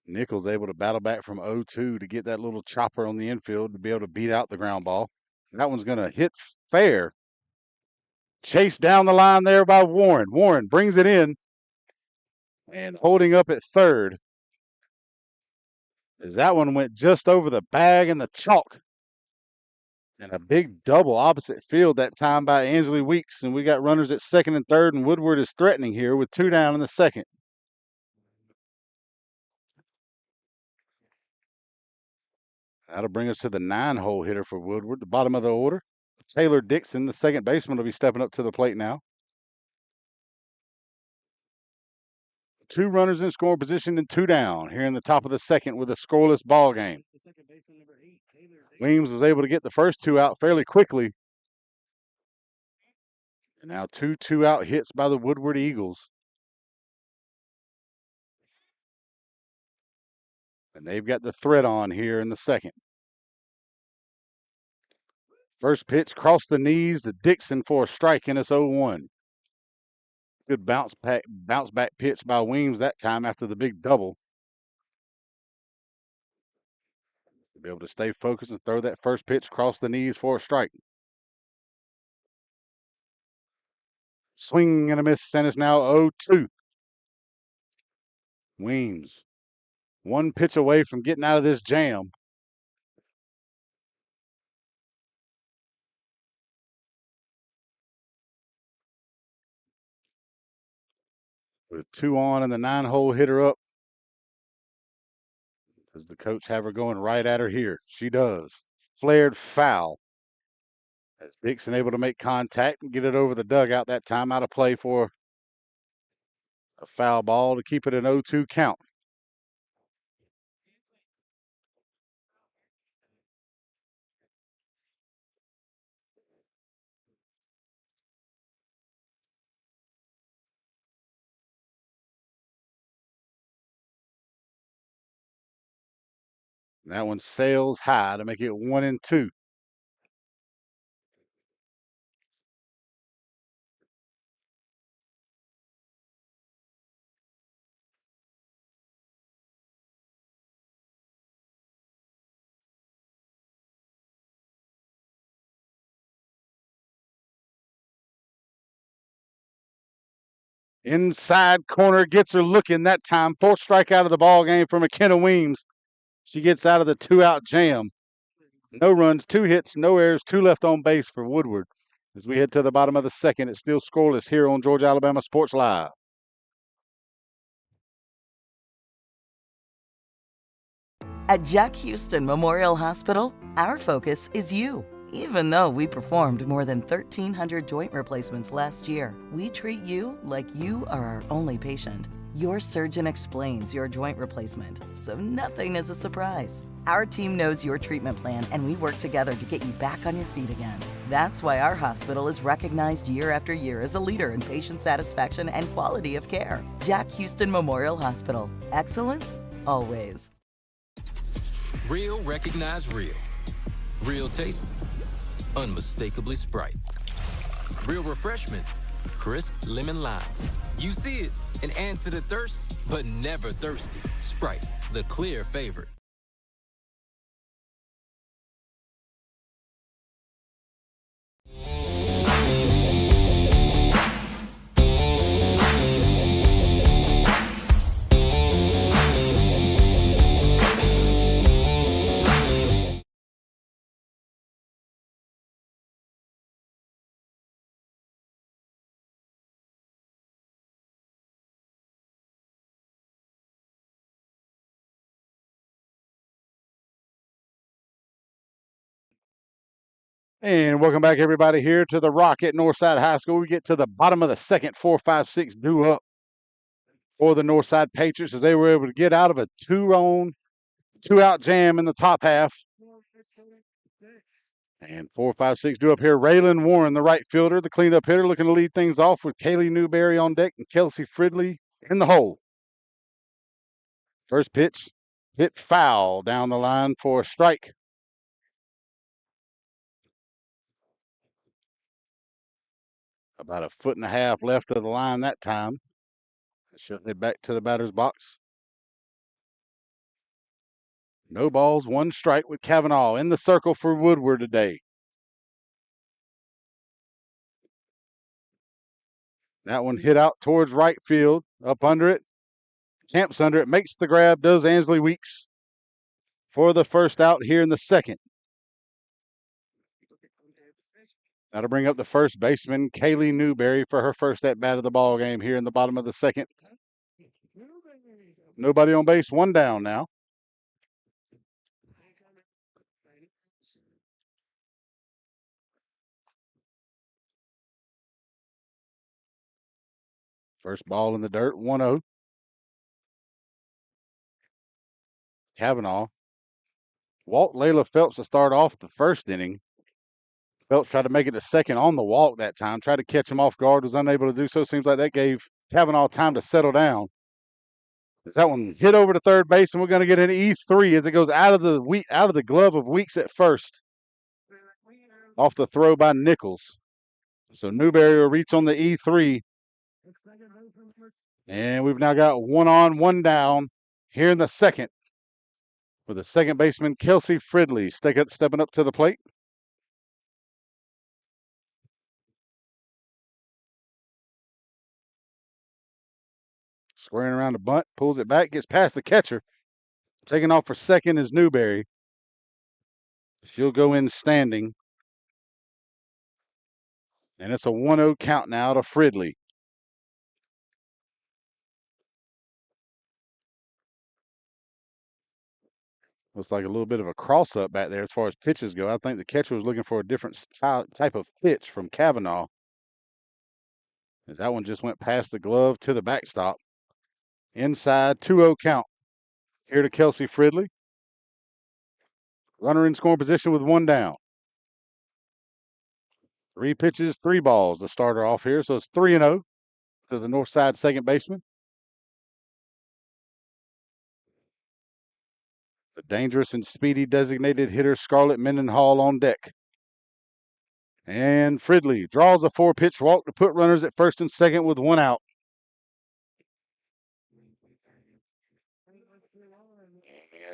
Nichols able to battle back from 0-2 to get that little chopper on the infield to be able to beat out the ground ball. That one's going to hit fair. Chased down the line there by Warren. Warren brings it in and holding up at third. As that one went just over the bag and the chalk. And a big double opposite field that time by Ansley Weeks. And we got runners at second and third, and Woodward is threatening here with 2 down in the second. That'll bring us to the 9-hole hitter for Woodward, the bottom of the order. Taylor Dixon, the second baseman, will be stepping up to the plate now. 2 runners in scoring position and 2 down here in the top of the second with a scoreless ball game. Weems was able to get the first 2 out fairly quickly. And now 2 2-out hits by the Woodward Eagles. And they've got the threat on here in the second. First pitch crossed the knees to Dixon for a strike, and it's 0-1. Good bounce back pitch by Weems that time after the big double. To be able to stay focused and throw that first pitch across the knees for a strike. Swing and a miss, and it's now 0-2. Weems, one pitch away from getting out of this jam. With 2 on and the 9-hole hitter up. Does the coach have her going right at her here? She does. Flared foul. As Dixon able to make contact and get it over the dugout that time, out of play for a foul ball to keep it an 0-2 count. That one sails high to make it 1-2. Inside corner gets her looking that time. 4th strikeout of the ball game for McKenna Weems. She gets out of the 2-out jam. No runs, 2 hits, no errors, 2 left on base for Woodward. As we head to the bottom of the second, it's still scoreless here on Georgia Alabama Sports Live. At Jack Houston Memorial Hospital, our focus is you. Even though we performed more than 1,300 joint replacements last year, we treat you like you are our only patient. Your surgeon explains your joint replacement, so nothing is a surprise. Our team knows your treatment plan, and we work together to get you back on your feet again. That's why our hospital is recognized year after year as a leader in patient satisfaction and quality of care. Jack Houston Memorial Hospital. Excellence, always. Real recognize real. Real taste, unmistakably Sprite. Real refreshment, crisp lemon lime. You see it and answer the thirst, but never thirsty. Sprite, the clear favorite. And welcome back, everybody, here to the Rock at Northside High School. We get to the bottom of the second, 4-5-6 due up for the Northside Patriots as they were able to get out of a 2-out jam in the top half. And 4-5-6 due up here. Raylan Warren, the right fielder, the cleanup hitter, looking to lead things off with Kaylee Newberry on deck and Kelsey Fridley in the hole. First pitch, hit foul down the line for a strike. About a 1.5 feet left of the line that time. She'll head back to the batter's box. No balls, 1 strike with Kavanaugh in the circle for Woodward today. That one hit out towards right field, up under it. Camps under it, makes the grab, does Ansley Weeks for the first out here in the second. That'll bring up the first baseman, Kaylee Newberry, for her first at-bat of the ball game here in the bottom of the second. Nobody on base, 1 down now. First ball in the dirt, 1-0. Kavanaugh. Walked Layla Phelps to start off the first inning. Phelps tried to make it the second on the walk that time. Tried to catch him off guard, was unable to do so. Seems like that gave Kavanaugh time to settle down. As that one hit over to third base, and we're going to get an E3 as it goes out of the glove of Weeks at first. Off the throw by Nichols. So Newberry will reach on the E3. And we've now got 1 on, 1 down here in the second. With the second baseman, Kelsey Fridley, stepping up to the plate. Squaring around the bunt, pulls it back, gets past the catcher. Taking off for second is Newberry. She'll go in standing. And it's a 1-0 count now to Fridley. Looks like a little bit of a cross-up back there as far as pitches go. I think the catcher was looking for a different type of pitch from Kavanaugh. As that one just went past the glove to the backstop. Inside, 2-0 count. Here to Kelsey Fridley. Runner in scoring position with one down. 3 pitches, 3 balls to start her off here. So it's 3-0 to the Northside second baseman. The dangerous and speedy designated hitter Scarlett Mendenhall on deck. And Fridley draws a 4-pitch walk to put runners at first and second with one out.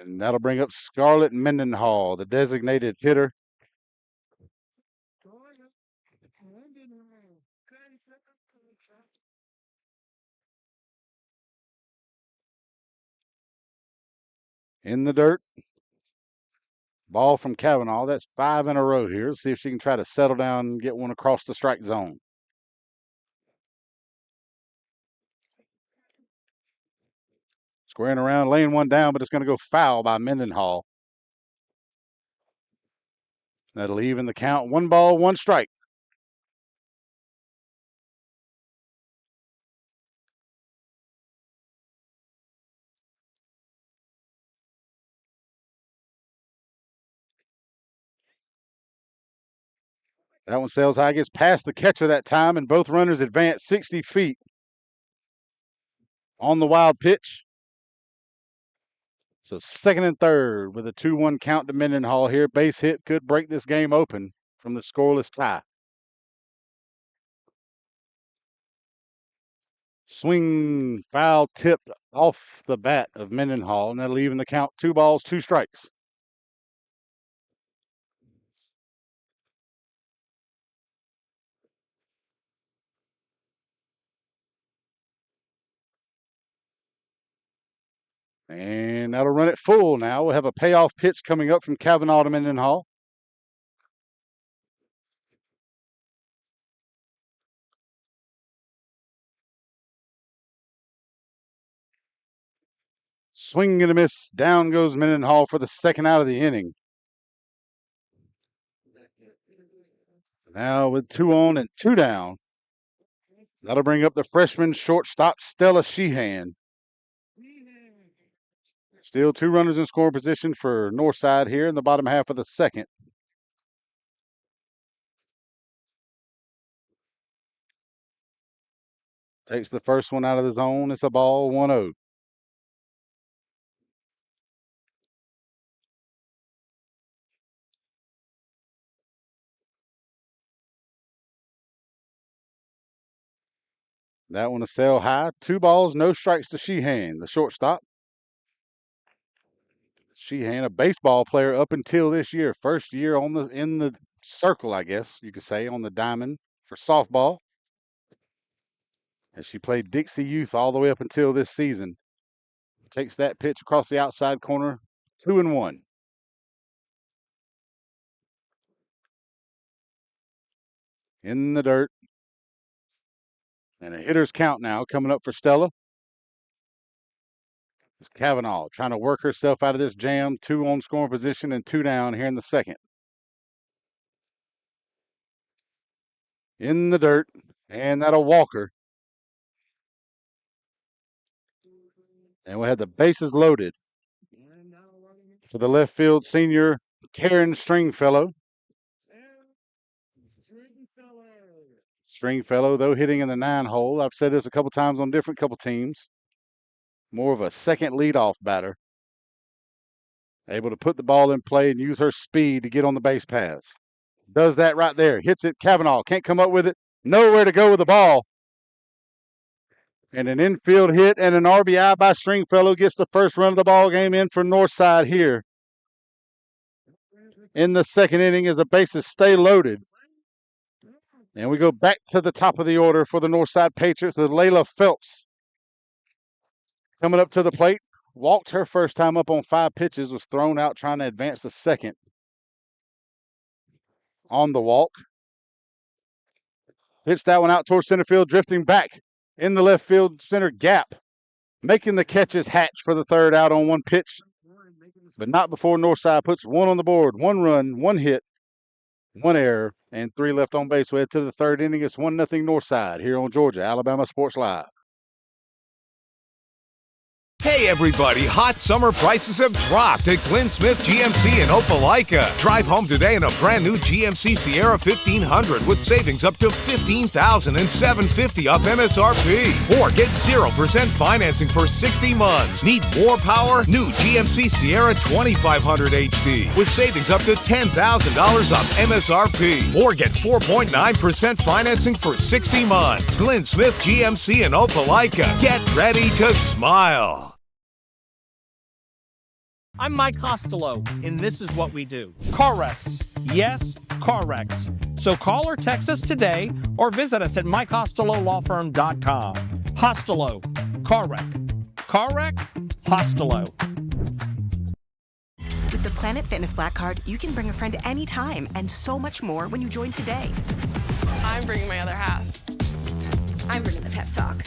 And that'll bring up Scarlett Mendenhall, the designated hitter. In the dirt. Ball from Kavanaugh. That's 5 in a row here. Let's see if she can try to settle down and get one across the strike zone. Squaring around, laying one down, but it's going to go foul by Mendenhall. That'll even the count. 1 ball, 1 strike. That one sails high, gets past the catcher that time, and both runners advance 60 feet on the wild pitch. So second and third with a 2-1 count to Mendenhall here. Base hit could break this game open from the scoreless tie. Swing, foul tip off the bat of Mendenhall, and that'll even the count. 2 balls, 2 strikes. And that'll run it full now. We'll have a payoff pitch coming up from Kavanaugh to Mendenhall. Swing and a miss. Down goes Mendenhall for the second out of the inning. Now with 2 on and 2 down. That'll bring up the freshman shortstop, Stella Sheehan. Still 2 runners in scoring position for Northside here in the bottom half of the second. Takes the first one out of the zone. It's a ball, 1-0. That one a sail high. 2 balls, no strikes to Sheehan, the shortstop. Sheehan, a baseball player up until this year. First year in the circle, I guess you could say, on the diamond for softball. As she played Dixie Youth all the way up until this season. Takes that pitch across the outside corner, 2-1. In the dirt. And a hitter's count now coming up for Stella. It's Kavanaugh trying to work herself out of this jam. 2 on scoring position and 2 down here in the second. In the dirt. And that'll walker. And we had the bases loaded for the left field senior, Taryn Stringfellow. Stringfellow, though, hitting in the 9-hole. I've said this a couple times on different couple teams. More of a second leadoff batter. Able to put the ball in play and use her speed to get on the base paths. Does that right there. Hits it. Kavanaugh can't come up with it. Nowhere to go with the ball. And an infield hit and an RBI by Stringfellow gets the first run of the ball game in for Northside here. In the second inning as the bases stay loaded. And we go back to the top of the order for the Northside Patriots with Layla Phelps Coming up to the plate, walked her first time up on 5 pitches, was thrown out trying to advance to second. On the walk. Hits that one out towards center field, drifting back in the left field center gap. Making the catch is Hatch for the third out on 1 pitch, but not before Northside puts 1 on the board. 1 run, 1 hit, 1 error, and 3 left on base. We head to the third inning. It's 1-0 Northside here on Georgia Alabama Sports Live. Hey everybody, hot summer prices have dropped at Glenn Smith GMC in Opelika. Drive home today in a brand new GMC Sierra 1500 with savings up to $15,750 off MSRP. Or get 0% financing for 60 months. Need more power? New GMC Sierra 2500 HD with savings up to $10,000 off MSRP. Or get 4.9% financing for 60 months. Glenn Smith GMC in Opelika. Get ready to smile. I'm Mike Costello, and this is what we do. Car wrecks. Yes, car wrecks. So call or text us today or visit us at MikeCostelloLawFirm.com. Costello. Car wreck. Car wreck? Costello. With the Planet Fitness Black Card, you can bring a friend anytime and so much more when you join today. I'm bringing my other half. I'm bringing the pep talk.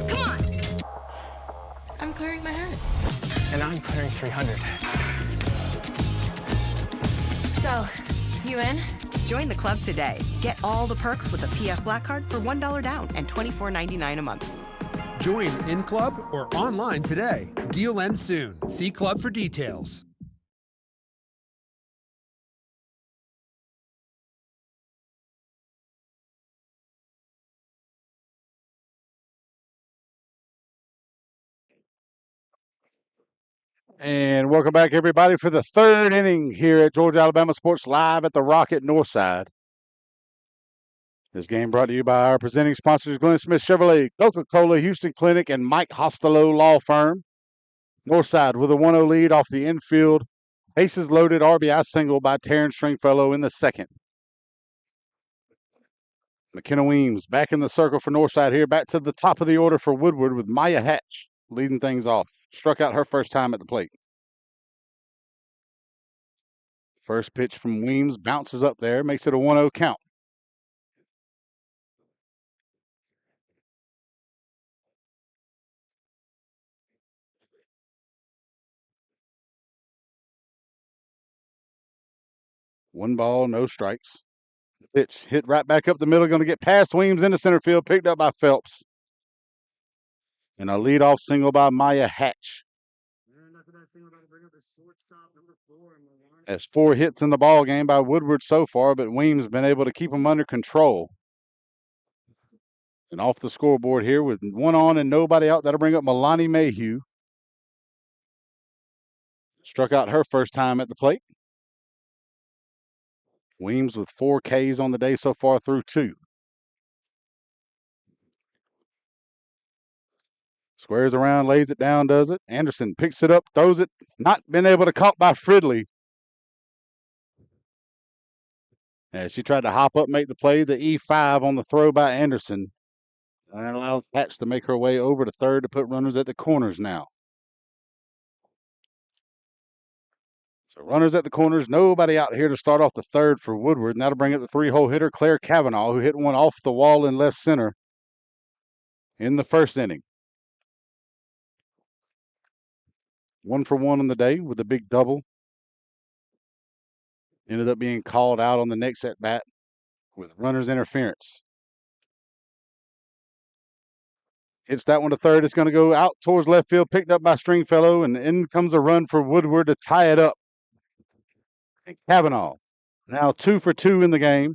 Come on! I'm clearing my head. And I'm clearing 300. So, you in? Join the club today. Get all the perks with the PF Black Card for $1 down and $24.99 a month. Join in club or online today. Deal ends soon. See club for details. And welcome back, everybody, for the third inning here at Georgia Alabama Sports Live at the Rocket Northside. This game brought to you by our presenting sponsors, Glenn Smith Chevrolet, Coca-Cola, Houston Clinic, and Mike Costello Law Firm. Northside with a 1-0 lead off the infield. Bases loaded RBI single by Terrence Stringfellow in the second. McKenna Weems back in the circle for Northside here. Back to the top of the order for Woodward with Maya Hatch leading things off. Struck out her first time at the plate. First pitch from Weems bounces up there, makes it a 1-0 count. One ball, no strikes. Pitch hit right back up the middle, going to get past Weems into center field, picked up by Phelps. And a leadoff single by Maya Hatch. That's 4 hits in the ball game by Woodward so far, but Weems been able to keep them under control. And off the scoreboard here with 1 on and nobody out, that'll bring up Milani Mayhew. Struck out her first time at the plate. Weems with 4 Ks on the day so far through 2. Squares around, lays it down, does it. Anderson picks it up, throws it. Not been able to caught by Fridley. As she tried to hop up, make the play, the E5 on the throw by Anderson. That allows Hatch to make her way over to third to put runners at the corners now. So runners at the corners, nobody out here to start off the third for Woodward. And that'll bring up the 3-hole hitter, Claire Cavanaugh, who hit one off the wall in left center in the first inning. 1 for 1 on the day with a big double. Ended up being called out on the next at bat with runner's interference. Hits that one to third. It's going to go out towards left field, picked up by Stringfellow, and in comes a run for Woodward to tie it up. And Cavanaugh now 2 for 2 in the game.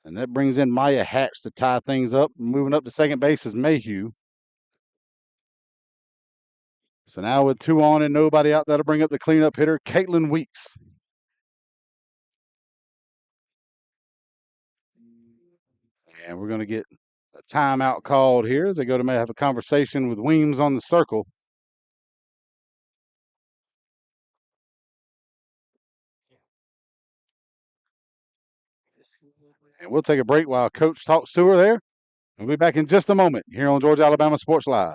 And that brings in Maya Hatch to tie things up. Moving up to second base is Mayhew. So now with 2 on and nobody out, that'll bring up the cleanup hitter, Caitlin Weeks. And we're going to get a timeout called here as they go to have a conversation with Weems on the circle. And we'll take a break while Coach talks to her there. We'll be back in just a moment here on Georgia Alabama Sports Live.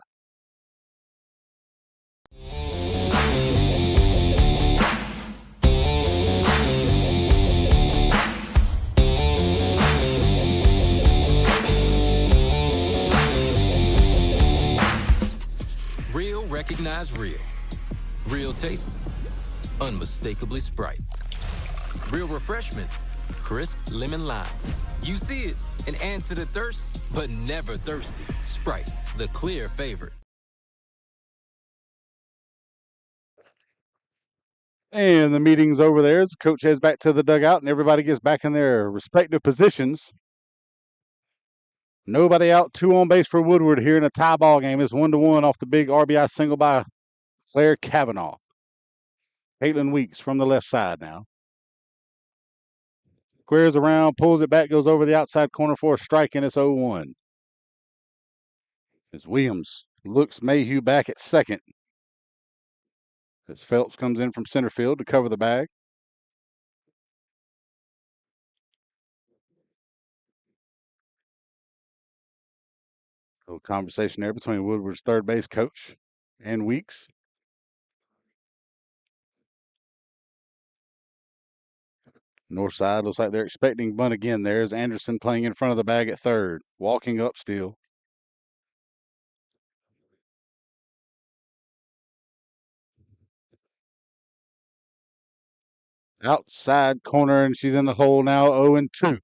Real taste, unmistakably Sprite. Real refreshment, crisp lemon lime. You see it and answer the thirst, but never thirsty. Sprite, the clear favorite. And the meeting's over there as the coach heads back to the dugout and everybody gets back in their respective positions. Nobody out, 2 on base for Woodward here in a tie ball game. It's 1-1 off the big RBI single by Claire Kavanaugh. Caitlin Weeks from the left side now. Squares around, pulls it back, goes over the outside corner for a strike, and it's 0-1. As Williams looks Mayhew back at second. As Phelps comes in from center field to cover the bag. A little conversation there between Woodward's third base coach and Weeks. Northside looks like they're expecting bunt again. There's Anderson playing in front of the bag at third. Walking up still. Outside corner, and she's in the hole now, 0-2.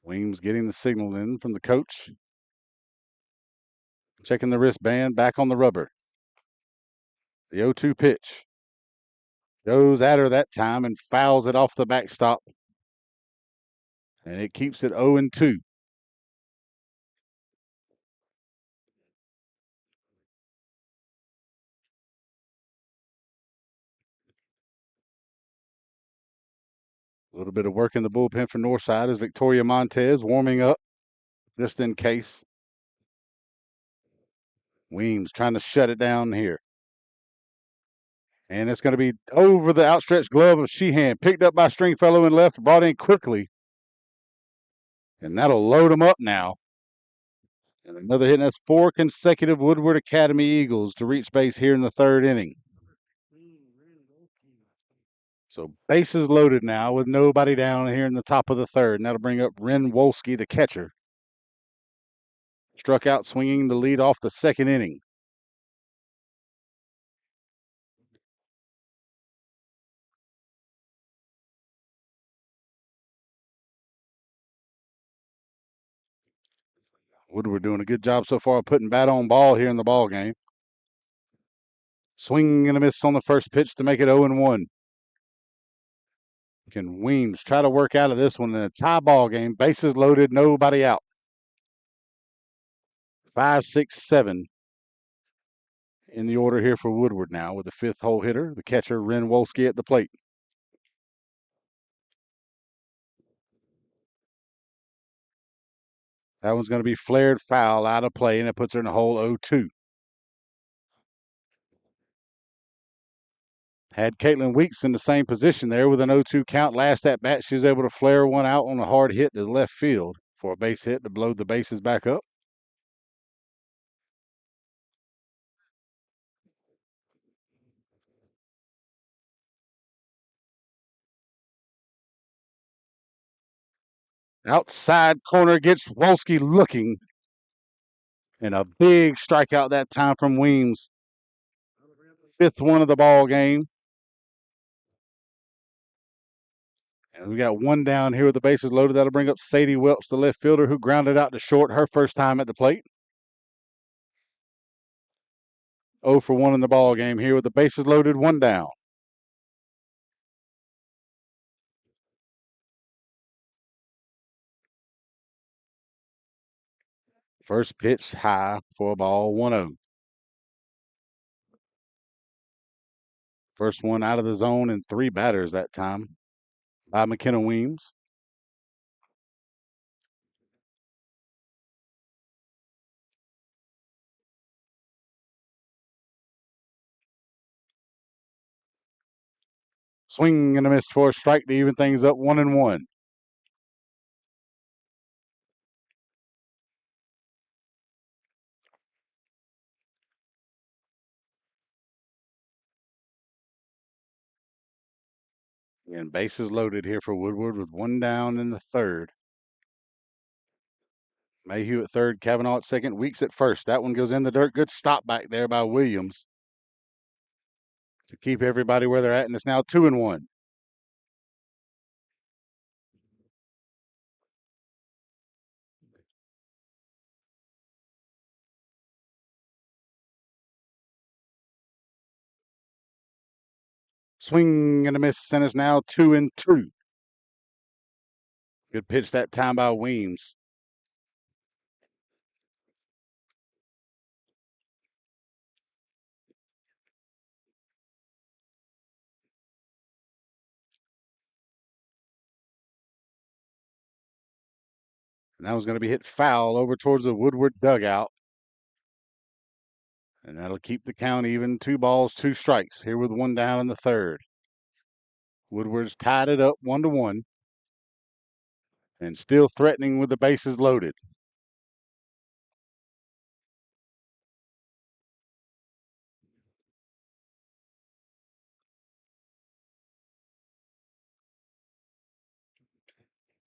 Weems getting the signal in from the coach. Checking the wristband, back on the rubber. The 0-2 pitch. Goes at her that time and fouls it off the backstop. And it keeps it 0-2. A little bit of work in the bullpen for Northside as Victoria Montez warming up just in case. Weems trying to shut it down here. And it's going to be over the outstretched glove of Sheehan. Picked up by Stringfellow and left, brought in quickly. And that'll load them up now. And another hit, and that's 4 consecutive Woodward Academy Eagles to reach base here in the third inning. So bases loaded now with nobody down here in the top of the third. And that'll bring up Ren Wolski, the catcher. Struck out swinging to lead off the second inning. Woodward doing a good job so far of putting bat on ball here in the ball game. Swing and a miss on the first pitch to make it 0-1. Can Weems try to work out of this one in a tie ball game? Bases loaded, nobody out. 5, 6, 7 in the order here for Woodward now with the fifth hole hitter, the catcher, Ren Wolski at the plate. That one's going to be flared foul out of play, and it puts her in the hole 0-2. Had Caitlin Weeks in the same position there with an 0-2 count last at bat. She was able to flare one out on a hard hit to left field for a base hit to blow the bases back up. Outside corner gets Wolski looking. And a big strikeout that time from Weems. Fifth one of the ball game. And we got one down here with the bases loaded. That'll bring up Sadie Welch, the left fielder, who grounded out to short her first time at the plate. 0 for 1 in the ball game here with the bases loaded, one down. First pitch high for a ball, 1-0. First one out of the zone and 3 batters that time by McKenna Weems. Swing and a miss for a strike to even things up, 1-1. And bases loaded here for Woodward with one down in the third. Mayhew at third, Kavanaugh at second, Weeks at first. That one goes in the dirt. Good stop back there by Williams to keep everybody where they're at, and it's now 2-1. Swing and a miss, and it's now 2-2. Good pitch that time by Weems. And that was going to be hit foul over towards the Woodward dugout. And that'll keep the count even. 2 balls, 2 strikes here with one down in the third. Woodward's tied it up 1-1 and still threatening with the bases loaded.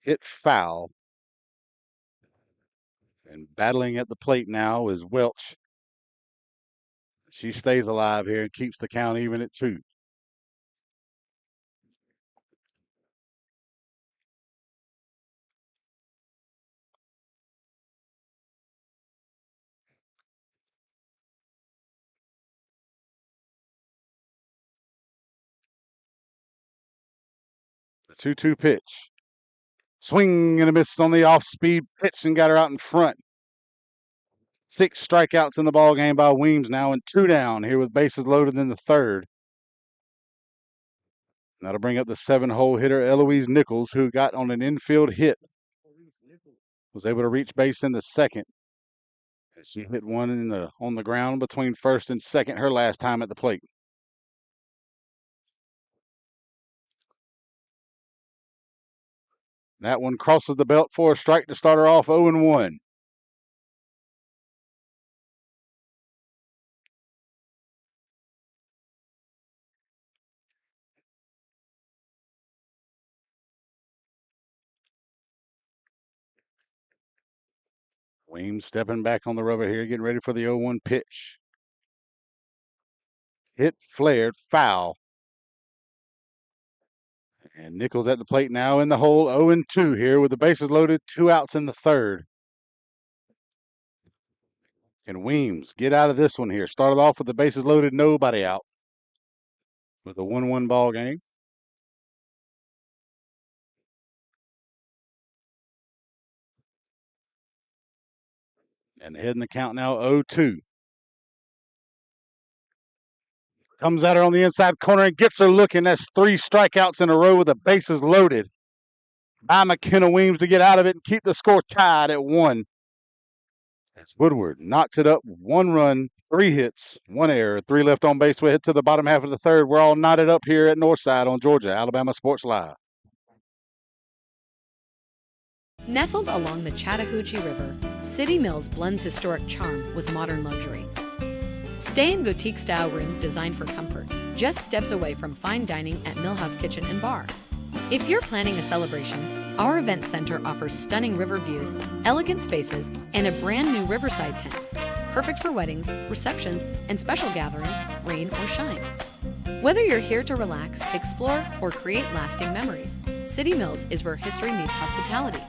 Hit foul. And battling at the plate now is Welch. She stays alive here and keeps the count even at 2. The 2-2 pitch. Swing and a miss on the off-speed pitch and got her out in front. 6 strikeouts in the ball game by Weems now, and 2 down here with bases loaded in the third. That'll bring up the 7-hole hitter Eloise Nichols, who got on an infield hit. Was able to reach base in the second. She hit one on the ground between first and second her last time at the plate. That one crosses the belt for a strike to start her off 0-1. Weems stepping back on the rubber here, getting ready for the 0-1 pitch. Hit flared, foul. And Nichols at the plate now in the hole, 0-2 here with the bases loaded, 2 outs in the third. Can Weems get out of this one here? Started off with the bases loaded, nobody out. With a 1-1 ball game. And heading the count now 0-2. Comes at her on the inside corner and gets her looking. That's 3 strikeouts in a row with the bases loaded. By McKenna Weems to get out of it and keep the score tied at 1. As Woodward knocks it up 1 run, 3 hits, 1 error, 3 left on base. We hit to the bottom half of the third. We're all knotted up here at Northside on Georgia Alabama Sports Live. Nestled along the Chattahoochee River, City Mills blends historic charm with modern luxury. Stay in boutique-style rooms designed for comfort, just steps away from fine dining at Millhouse Kitchen and Bar. If you're planning a celebration, our event center offers stunning river views, elegant spaces, and a brand new riverside tent. Perfect for weddings, receptions, and special gatherings, rain or shine. Whether you're here to relax, explore, or create lasting memories, City Mills is where history meets hospitality.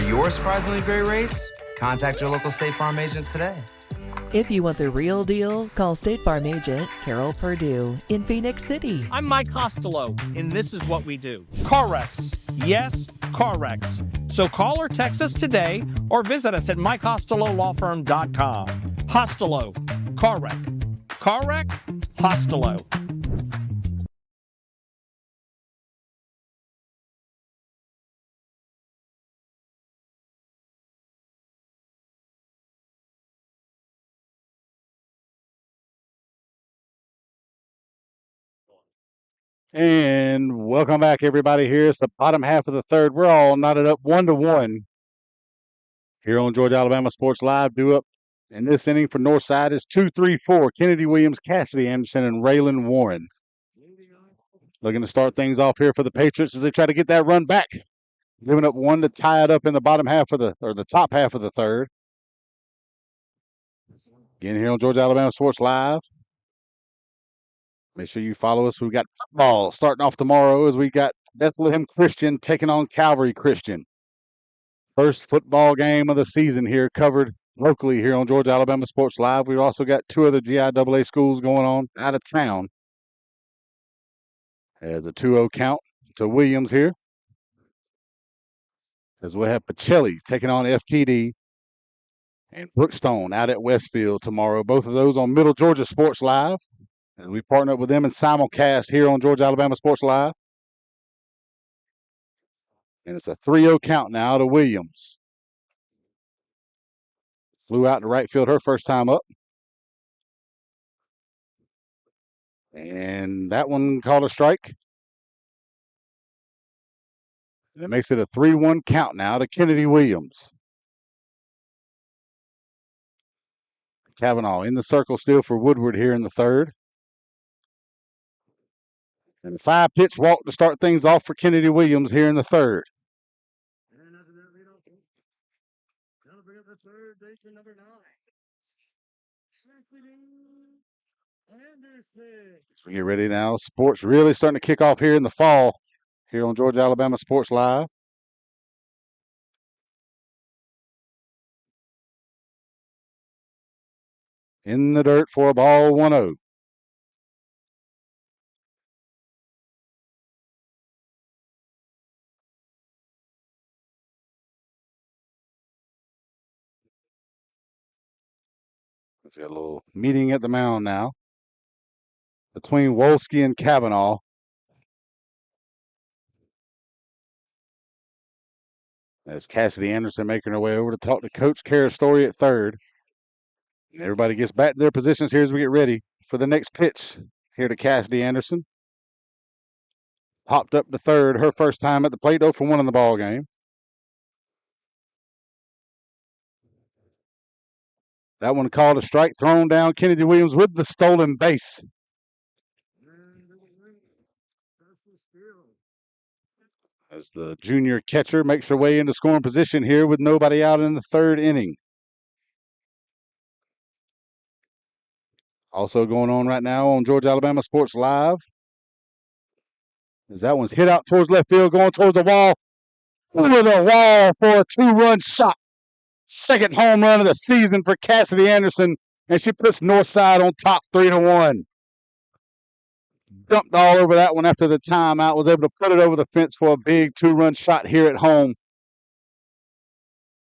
Your surprisingly great rates? Contact your local State Farm agent today. If you want the real deal, call State Farm agent Carol Purdue in Phoenix City. I'm Mike Costello, and this is what we do. Car wrecks. Yes, car wrecks. So call or text us today or visit us at mycostelolawfirm.com. Costello. Car wreck. Car wreck? Costello. And welcome back, everybody. Here's the bottom half of the third. We're all knotted up 1-1 here on Georgia Alabama Sports Live. Due up in this inning for Northside is 2-3-4. Kennedy Williams, Cassidy Anderson, and Raylan Warren. Looking to start things off here for the Patriots as they try to get that run back. Giving up one to tie it up in the bottom half of the top half of the third. Again, here on Georgia Alabama Sports Live. Make sure you follow us. We've got football starting off tomorrow as we got Bethlehem Christian taking on Calvary Christian. First football game of the season here covered locally here on Georgia Alabama Sports Live. We've also got two other GIAA schools going on out of town. As a 2-0 count to Williams here. As we'll have Pacelli taking on FTD and Brookstone out at Westfield tomorrow. Both of those on Middle Georgia Sports Live. And we partner up with them in simulcast here on Georgia Alabama Sports Live. And it's a 3-0 count now to Williams. Flew out to right field her first time up. And that one called a strike. That makes it a 3-1 count now to Kennedy Williams. Kavanaugh in the circle still for Woodward here in the third. And a 5-pitch walk to start things off for Kennedy Williams here in the third. As we get ready now, sports really starting to kick off here in the fall here on Georgia Alabama Sports Live. In the dirt for a ball, 1-0. Let's get a little meeting at the mound now between Wolski and Kavanaugh. As Cassidy Anderson making her way over to talk to Coach Story at third. And everybody gets back to their positions here as we get ready for the next pitch here to Cassidy Anderson. Popped up to third, her first time at the plate, 0 for 1 in the ball game. That one called a strike, thrown down. Kennedy Williams with the stolen base. As the junior catcher makes her way into scoring position here with nobody out in the third inning. Also going on right now on Georgia Alabama Sports Live. As that one's hit out towards left field, going towards the wall. Over the wall for a 2-run shot. Second home run of the season for Cassidy Anderson. And she puts Northside on top 3-1. Dumped all over that one after the timeout. Was able to put it over the fence for a big 2-run shot here at home.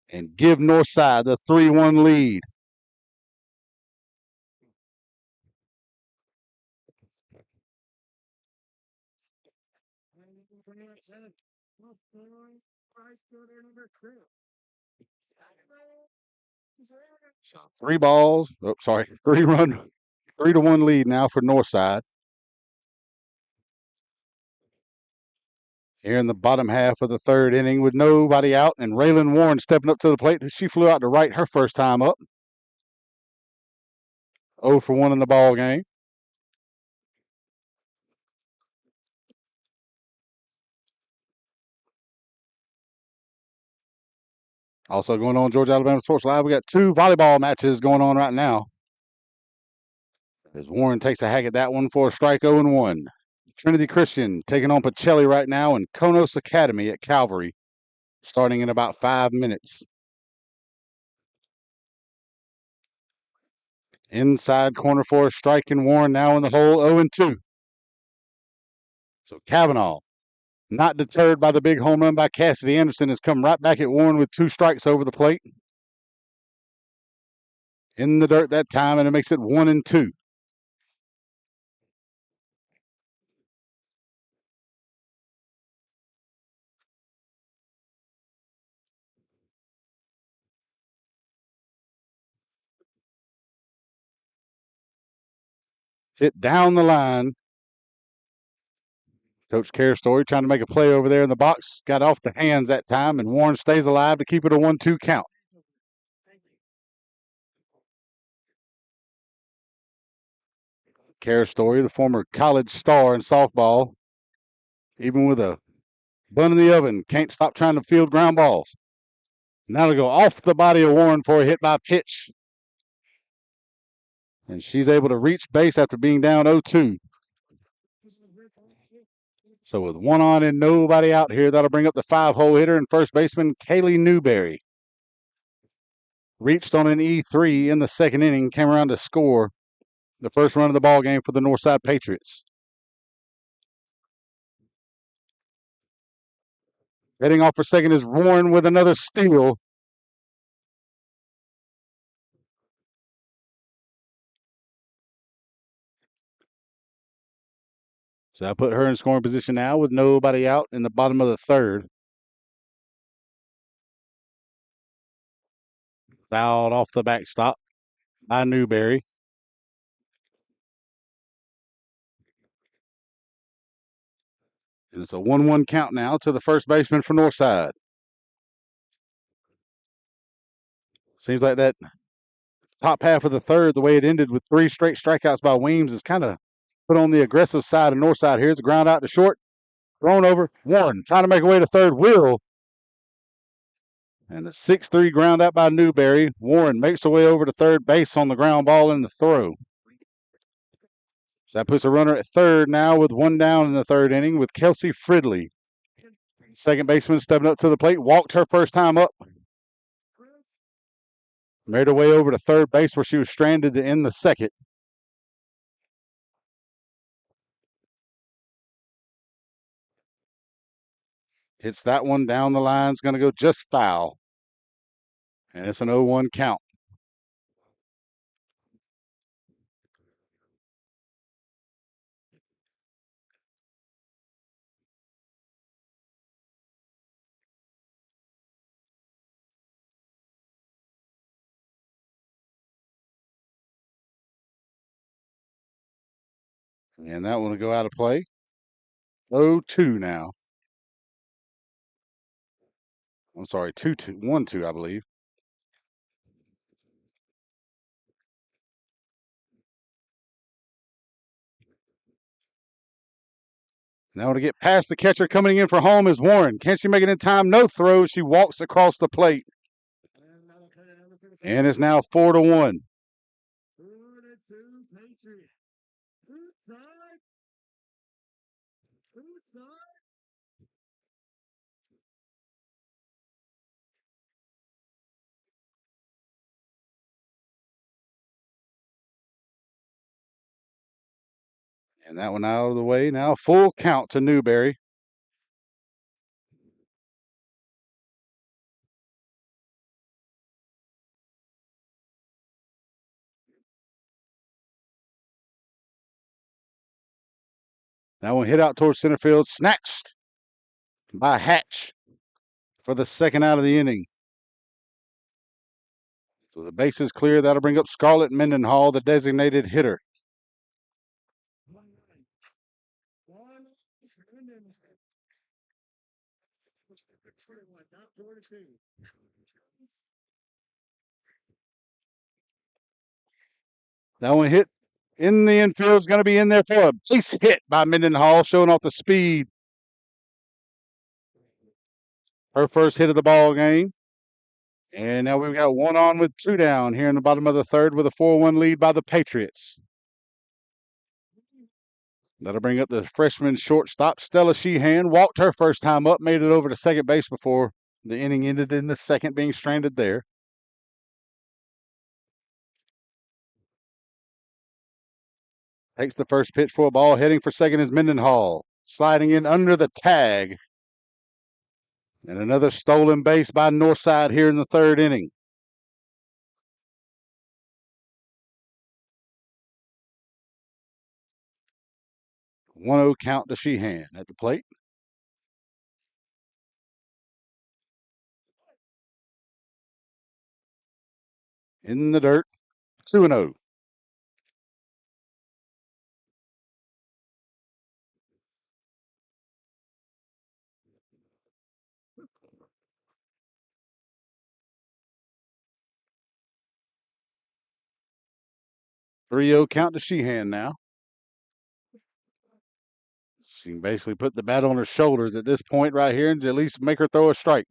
And give Northside the 3-1 lead. So 3-1 lead now for Northside. Here in the bottom half of the third inning with nobody out, and Raylan Warren stepping up to the plate. She flew out to right her first time up. 0 for 1 in the ball game. Also going on Georgia Alabama Sports Live, we got 2 volleyball matches going on right now. As Warren takes a hack at that one for a strike, 0-1. Trinity Christian taking on Pacelli right now in Konos Academy at Calvary, starting in about 5 minutes. Inside corner for a strike, and Warren now in the hole, 0-2. So Kavanaugh, not deterred by the big home run by Cassidy Anderson, has come right back at Warren with 2 strikes over the plate. In the dirt that time, and it makes it 1-2. Hit down the line. Coach Story trying to make a play over there in the box. Got off the hands that time, and Warren stays alive to keep it a 1-2 count. Story, the former college star in softball, even with a bun in the oven, can't stop trying to field ground balls. Now to go off the body of Warren for a hit by pitch. And she's able to reach base after being down 0-2. So with one on and nobody out here, that'll bring up the 5-hole hitter and first baseman Kaylee Newberry. Reached on an E3 in the second inning, came around to score the first run of the ball game for the Northside Patriots. Heading off for second is Warren with another steal. So I put her in scoring position now with nobody out in the bottom of the third. Fouled off the backstop by Newberry. And it's a 1-1 count now to the first baseman for Northside. Seems like that top half of the third, the way it ended with 3 straight strikeouts by Weems, is kind of put on the aggressive side of Northside here. It's a ground out to short. Thrown over. Warren trying to make a way to third. Will. And the 6-3 ground out by Newberry. Warren makes her way over to third base on the ground ball in the throw. So that puts a runner at third now with one down in the third inning with Kelsey Fridley. Second baseman stepping up to the plate. Walked her first time up. Made her way over to third base where she was stranded to end the second. Hits that one down the line. It's going to go just foul. And it's an 0-1 count. And that one will go out of play. 0-2 now. I'm sorry, 2-2, 1-2, I believe. Now to get past the catcher coming in for home is Warren. Can she make it in time? No throw. She walks across the plate. And it's now 4-1. And that one out of the way. Now full count to Newberry. That one hit out towards center field. Snatched by Hatch for the second out of the inning. So the base is clear. That'll bring up Scarlett Mendenhall, the designated hitter. That one hit in the infield is going to be in there for a base hit by Mendenhall, showing off the speed. Her first hit of the ball game. And now we've got one on with 2 down here in the bottom of the third with a 4-1 lead by the Patriots. That'll bring up the freshman shortstop, Stella Sheehan. Walked her first time up, made it over to second base before the inning ended in the second, being stranded there. Takes the first pitch for a ball. Heading for second is Mendenhall. Sliding in under the tag. And another stolen base by Northside here in the third inning. One 1-0 count to Sheehan at the plate. In the dirt, 2-0. 3-0 count to Sheehan now. She can basically put the bat on her shoulders at this point right here and at least make her throw a strike.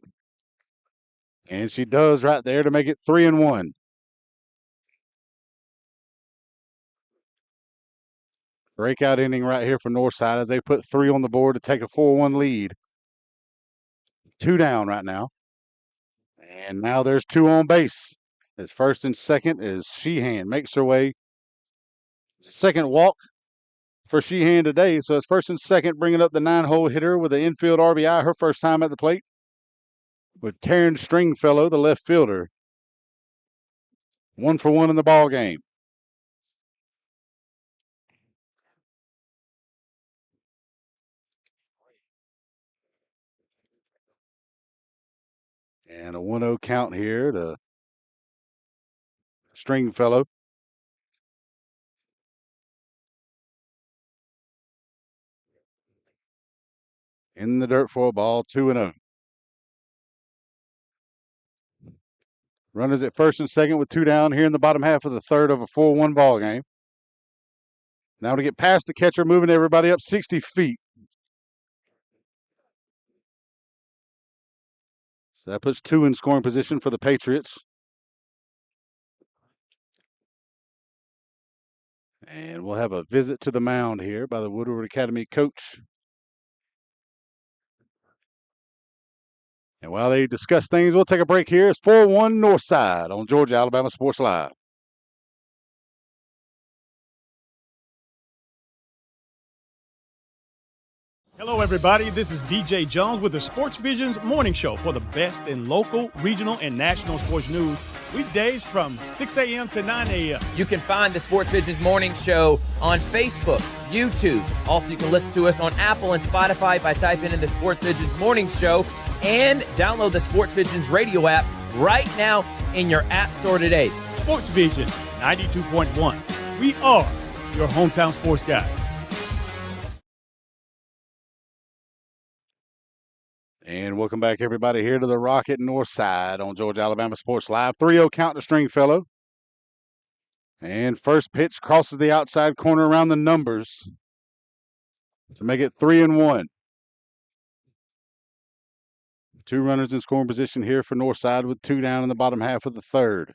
And she does right there to make it 3-1. Breakout inning right here for Northside as they put 3 on the board to take a 4-1 lead. 2 down right now. And now there's 2 on base. As first and second is Sheehan makes her way. Second walk for Sheehan today. So it's first and second, bringing up the 9-hole hitter with an infield RBI, her first time at the plate. With Taryn Stringfellow, the left fielder. 1 for 1 in the ball game. And a 1-0 count here to Stringfellow. In the dirt for a ball, 2-0. Runners at first and second with 2 down here in the bottom half of the third of a 4-1 ball game. Now to get past the catcher, moving everybody up 60 feet. So that puts 2 in scoring position for the Patriots. And we'll have a visit to the mound here by the Woodward Academy coach. And while they discuss things, we'll take a break here. It's 4-1 Northside on Georgia Alabama Sports Live. Hello, everybody. This is DJ Jones with the Sports Visions Morning Show for the best in local, regional, and national sports news. Weekdays from 6 a.m. to 9 a.m. You can find the Sports Visions Morning Show on Facebook, YouTube. Also, you can listen to us on Apple and Spotify by typing in the Sports Visions Morning Show, and download the Sports Visions radio app right now in your app store today. Sports Vision 92.1. We are your hometown sports guys. And welcome back, everybody, here to the Rocket Northside on Georgia Alabama Sports Live. 3-0 count to Stringfellow. And first pitch crosses the outside corner around the numbers to make it 3-1. 2 runners in scoring position here for Northside with 2 down in the bottom half of the third.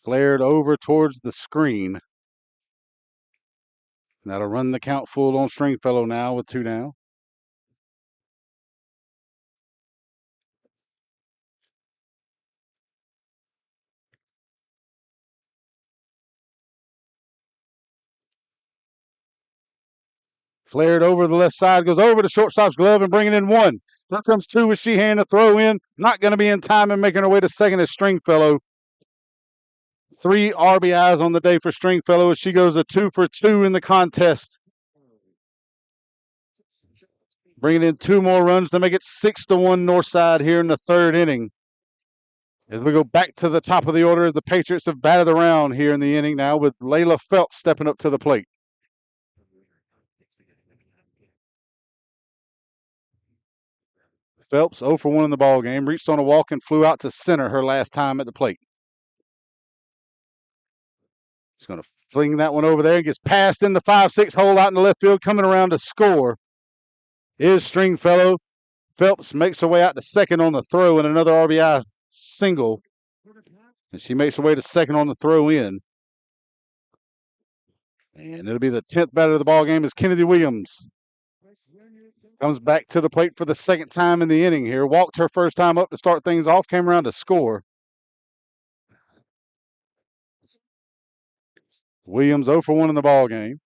Flared over towards the screen. That'll run the count full on Stringfellow now with 2 down. Flared over the left side, goes over the shortstop's glove and bringing in 1. Here comes 2 with Sheehan to throw in. Not going to be in time and making her way to second is Stringfellow. 3 RBIs on the day for Stringfellow as she goes a 2 for 2 in the contest. Bringing in 2 more runs to make it 6-1 Northside here in the third inning. As we go back to the top of the order, the Patriots have batted around here in the inning now with Layla Phelps stepping up to the plate. Phelps 0 for 1 in the ball game, reached on a walk and flew out to center her last time at the plate. He's going to fling that one over there and gets passed in the 5-6 hole out in the left field. Coming around to score is Stringfellow. Phelps makes her way out to second on the throw and another RBI single. And she makes her way to second on the throw in. And it'll be the 10th batter of the ball game is Kennedy Williams. Comes back to the plate for the second time in the inning here. Walked her first time up to start things off. Came around to score. Williams 0 for 1 in the ball game.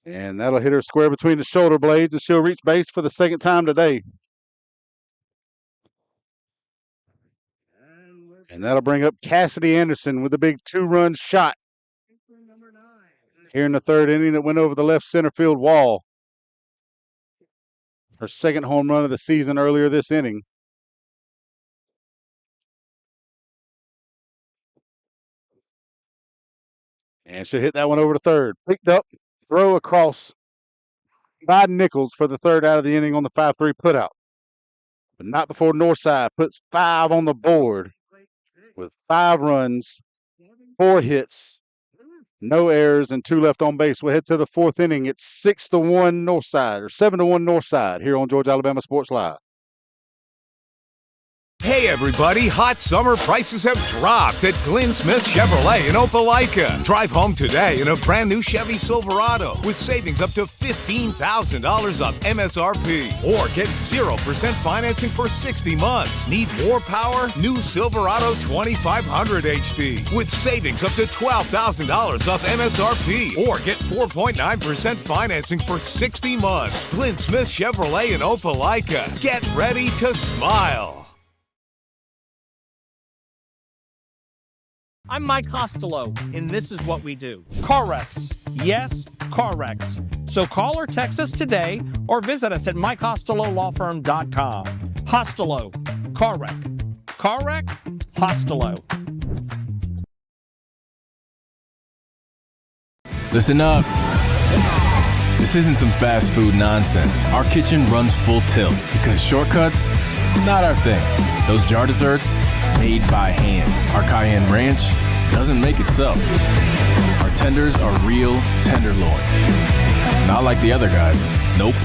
And that'll hit her square between the shoulder blades, and she'll reach base for the second time today. And that'll bring up Cassidy Anderson with a big 2-run shot here in the third inning that went over the left center field wall. Her second home run of the season earlier this inning. And she'll hit that one over to third. Picked up, throw across by Nichols for the third out of the inning on the 5-3 putout. But not before Northside puts 5 on the board with 5 runs, 4 hits, no errors, and 2 left on base. We'll head to the 4th inning. It's 6-1 Northside, or 7-1 Northside here on Georgia Alabama Sports Live. Hey everybody, hot summer prices have dropped at Glenn Smith Chevrolet in Opelika. Drive home today in a brand new Chevy Silverado with savings up to $15,000 off MSRP. Or get 0% financing for 60 months. Need more power? New Silverado 2500 HD with savings up to $12,000 off MSRP. Or get 4.9% financing for 60 months. Glenn Smith Chevrolet in Opelika. Get ready to smile. I'm Mike Costello, and this is what we do. Car wrecks. Yes, car wrecks. So call or text us today or visit us at mycostelolawfirm.com. Costello. Car wreck. Car wreck? Costello. Listen up. This isn't some fast food nonsense. Our kitchen runs full tilt because shortcuts, not our thing. Those jar desserts, made by hand. Our cayenne ranch doesn't make itself. Our tenders are real tenderloin. Not like the other guys. Nope.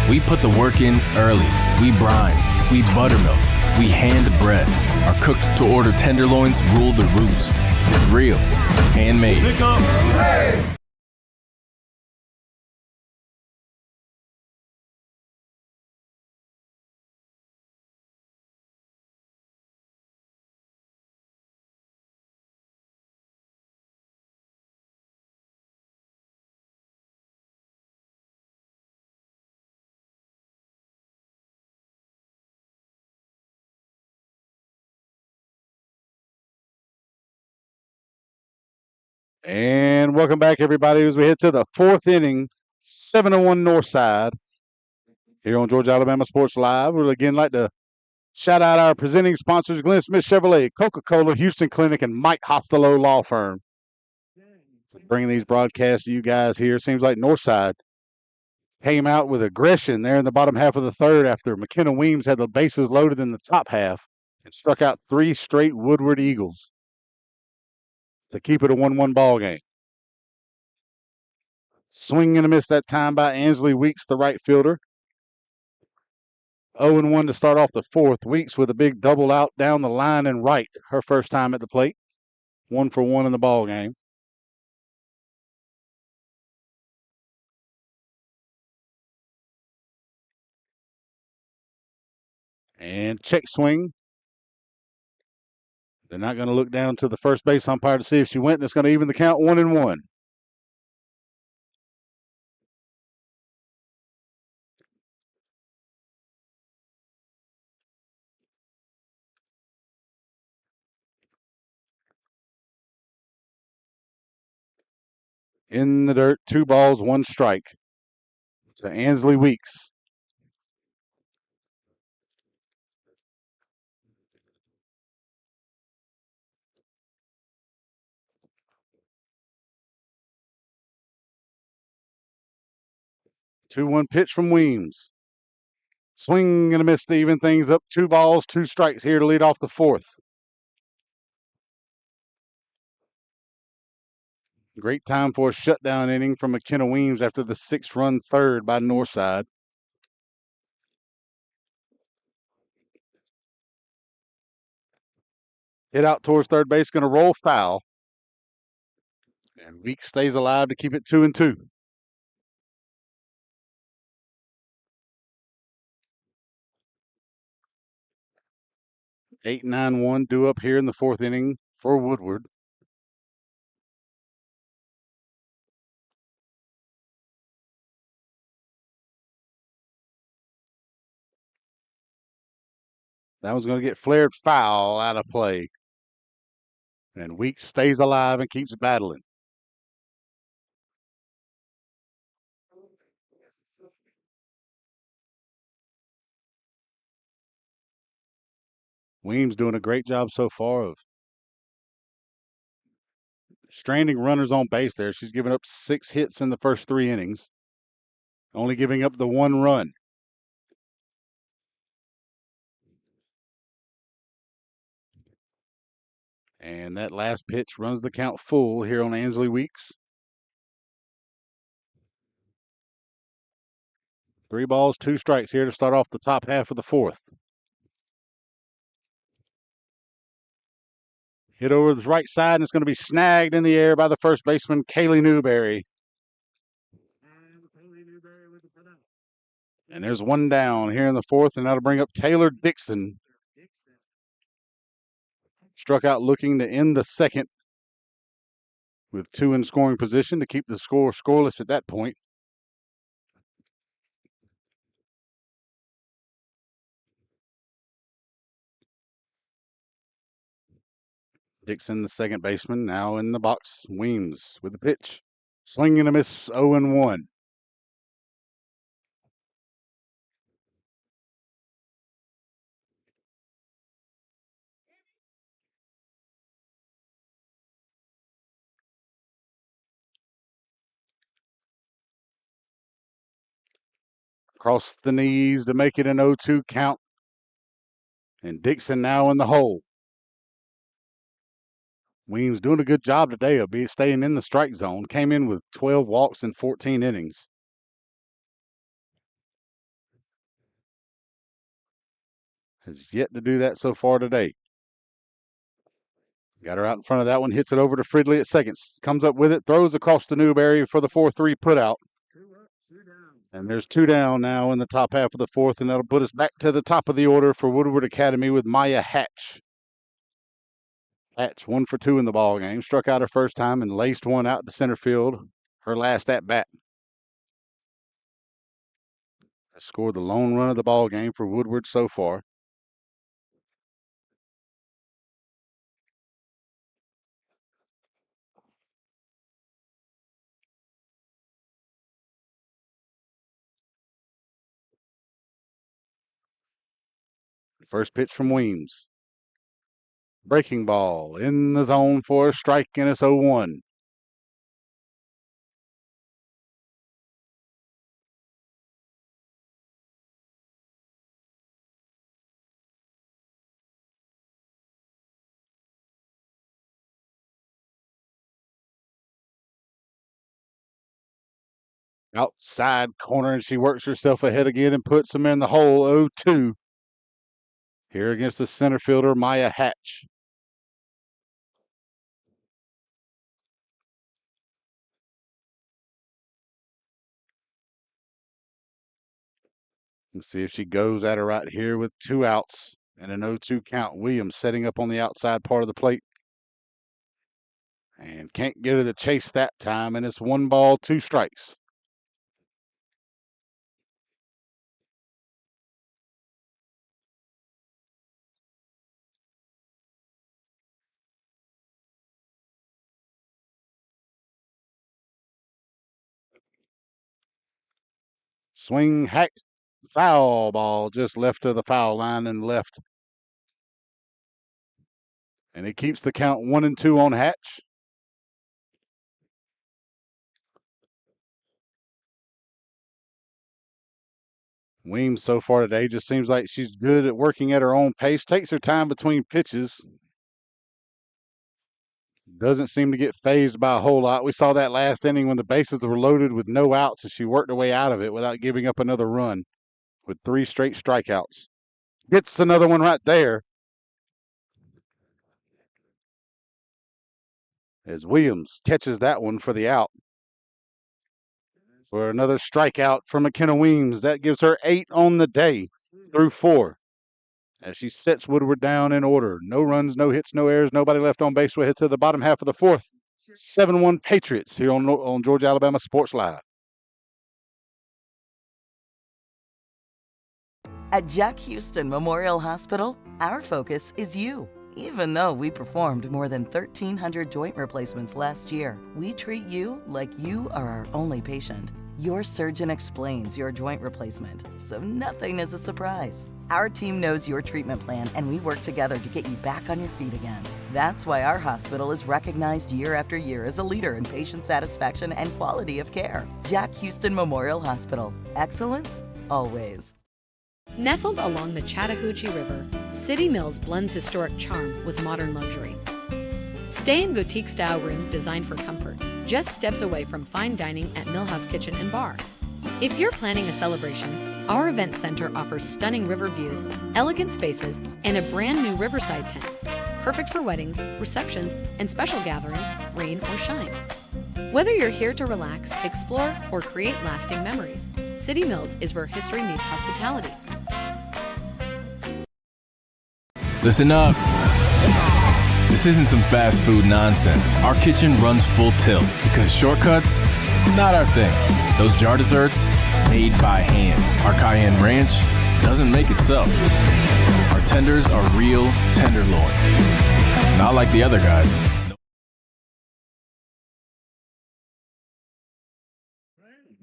We put the work in early. We brine. We buttermilk. We hand bread. Our cooked to order tenderloins rule the roost. It's real. Handmade. And welcome back, everybody, as we head to the 4th inning, 7-1 Northside here on Georgia Alabama Sports Live. We'd again like to shout out our presenting sponsors, Glenn Smith Chevrolet, Coca-Cola, Houston Clinic, and Mike Costello Law Firm. Bringing these broadcasts to you guys here. Seems like Northside came out with aggression there in the bottom half of the 3rd after McKenna Weems had the bases loaded in the top half and struck out 3 straight Woodward Eagles to keep it a 1-1 ball game. Swing and a miss that time by Ansley Weeks, the right fielder. 0-1 to start off the 4th. Weeks with a big double out down the line and right. Her first time at the plate. 1 for 1 in the ball game. And check swing. They're not going to look down to the first base umpire to see if she went, and it's going to even the count 1-1. In the dirt, 2 balls, 1 strike to Ansley Weeks. Two-one pitch from Weems. Swing and a miss to even things up. 2 balls, 2 strikes here to lead off the 4th. Great time for a shutdown inning from McKenna Weems after the 6-run 3rd by Northside. Hit out towards third base, going to roll foul. And Weeks stays alive to keep it 2-2. 8-9-1 due up here in the 4th inning for Woodward. That one's going to get flared foul out of play. And Weeks stays alive and keeps battling. Weems doing a great job so far of stranding runners on base there. She's given up 6 hits in the first 3 innings, only giving up the 1 run. And that last pitch runs the count full here on Ansley Weeks. 3 balls, 2 strikes here to start off the top half of the 4th. Hit over the right side, and it's going to be snagged in the air by the first baseman, Kaylee Newberry. And there's one down here in the 4th, and that'll bring up Taylor Dixon. Struck out looking to end the 2nd with 2 in scoring position to keep the score scoreless at that point. Dixon, the second baseman, now in the box. Weems with the pitch. Swing and a miss, 0-1. Across the knees to make it an 0-2 count. And Dixon now in the hole. Weems doing a good job today of staying in the strike zone. Came in with 12 walks in 14 innings. Has yet to do that so far today. Got her out in front of that one. Hits it over to Fridley at second. Comes up with it. Throws across to Newberry for the 4-3 put out. And there's 2 down now in the top half of the 4th, and that'll put us back to the top of the order for Woodward Academy with Maya Hatch. Hatch 1 for 2 in the ball game. Struck out her first time and laced one out to center field. Her last at bat. Scored the lone run of the ball game for Woodward so far. First pitch from Weems. Breaking ball in the zone for a strike, and it's 0-1. Outside corner, and she works herself ahead again and puts them in the hole, 0-2. Here against the center fielder, Maya Hatch. Let's see if she goes at her right here with 2 outs and an 0-2 count. Williams setting up on the outside part of the plate. And can't get her to chase that time, and it's 1 ball, 2 strikes. Swing, hacked, foul ball just left to the foul line and left. And it keeps the count 1-2 on Hatch. Weems so far today just seems like she's good at working at her own pace. Takes her time between pitches. Doesn't seem to get phased by a whole lot. We saw that last inning when the bases were loaded with no outs, and she worked her way out of it without giving up another run with 3 straight strikeouts. Gets another one right there. As Williams catches that one for the out. For another strikeout from McKenna Weems. That gives her 8 on the day through 4. As she sets Woodward down in order. No runs, no hits, no errors, nobody left on base. We head to the bottom half of the 4th. 7-1 Patriots here on Georgia Alabama Sports Live. At Jack Houston Memorial Hospital, our focus is you. Even though we performed more than 1,300 joint replacements last year, we treat you like you are our only patient. Your surgeon explains your joint replacement, so nothing is a surprise. Our team knows your treatment plan, and we work together to get you back on your feet again. That's why our hospital is recognized year after year as a leader in patient satisfaction and quality of care. Jack Houston Memorial Hospital. Excellence, always. Nestled along the Chattahoochee River, City Mills blends historic charm with modern luxury. Stay in boutique-style rooms designed for comfort, just steps away from fine dining at Millhouse Kitchen and Bar. If you're planning a celebration, our event center offers stunning river views, elegant spaces, and a brand new riverside tent, perfect for weddings, receptions, and special gatherings, rain or shine. Whether you're here to relax, explore, or create lasting memories, City Mills is where history meets hospitality. Listen up. This isn't some fast food nonsense. Our kitchen runs full tilt because shortcuts, not our thing. Those jar desserts, made by hand. Our cayenne ranch doesn't make itself. Our tenders are real tenderloin. Not like the other guys.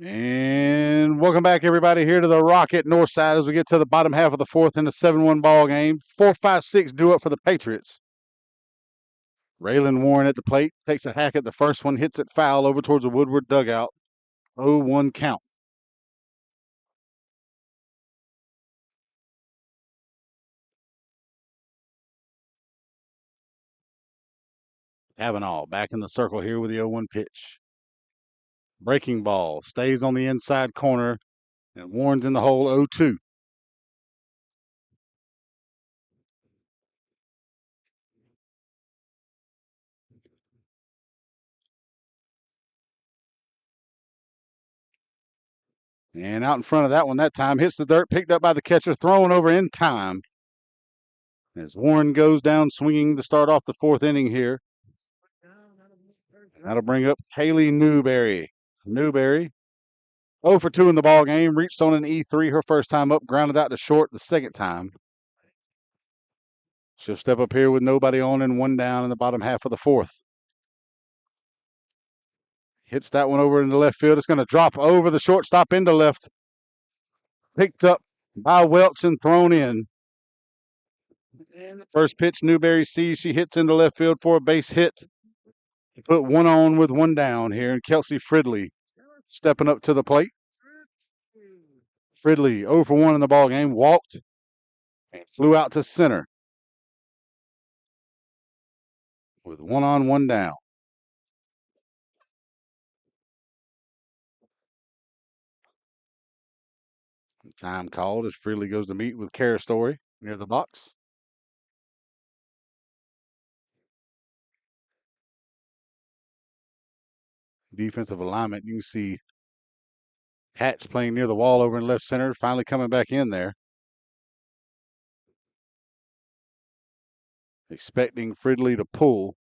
And welcome back, everybody, here to the Rock at Northside as we get to the bottom half of the fourth in the 7-1 ball game. 4-5-6 due up for the Patriots. Raylan Warren at the plate, takes a hack at the first one, hits it foul over towards the Woodward dugout. 0-1 count. Kavanaugh back in the circle here with the 0-1 pitch. Breaking ball, stays on the inside corner, and Warren's in the hole 0-2. And out in front of that one that time, hits the dirt, picked up by the catcher, thrown over in time. As Warren goes down swinging to start off the fourth inning here. That'll bring up Haley Newberry. Newberry, 0 for 2 in the ball game, reached on an E3 her first time up, grounded out to short the second time. She'll step up here with nobody on and one down in the bottom half of the fourth. Hits that one over in the left field. It's going to drop over the shortstop into left. Picked up by Welch and thrown in. And the first pitch Newberry sees, she hits into left field for a base hit. Put one on with one down here, and Kelsey Fridley stepping up to the plate. Fridley 0 for 1 in the ball game, walked and flew out to center with one on, one down. Time called as Fridley goes to meet with Carastory near the box. Defensive alignment, you can see Hatch playing near the wall over in left center, finally coming back in there. Expecting Fridley to pull.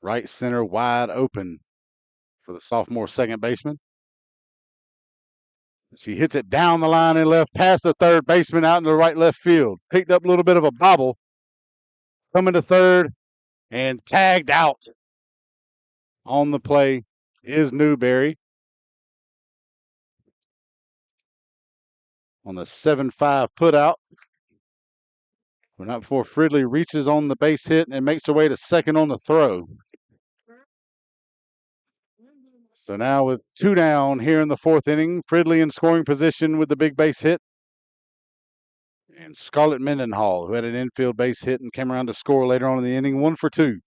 Right center wide open for the sophomore second baseman. She hits it down the line and left past the third baseman out into the right left field. Picked up a little bit of a bobble. Coming to third and tagged out on the play is Newberry. On the 7-5 put out. But not before Fridley reaches on the base hit and makes her way to second on the throw. So now with 2 down here in the fourth inning, Fridley in scoring position with the big base hit. And Scarlett Mendenhall, who had an infield base hit and came around to score later on in the inning, 1 for 2.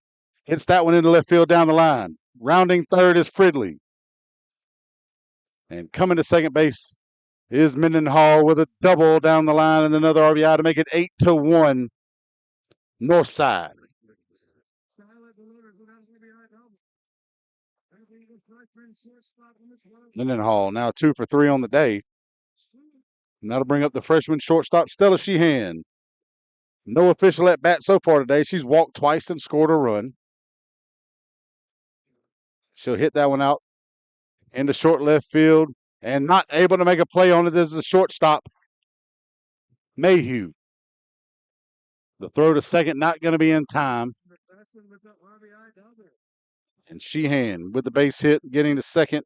Hits that one into left field down the line. Rounding third is Fridley. And coming to second base is Mendenhall with a double down the line and another RBI to make it 8-1 Northside. Mendenhall now 2 for 3 on the day. And that'll bring up the freshman shortstop, Stella Sheehan. No official at bat so far today. She's walked twice and scored a run. She'll hit that one out into short left field and not able to make a play on it. This is a shortstop, Mayhew. The throw to second not going to be in time. And Sheehan with the base hit, getting to second.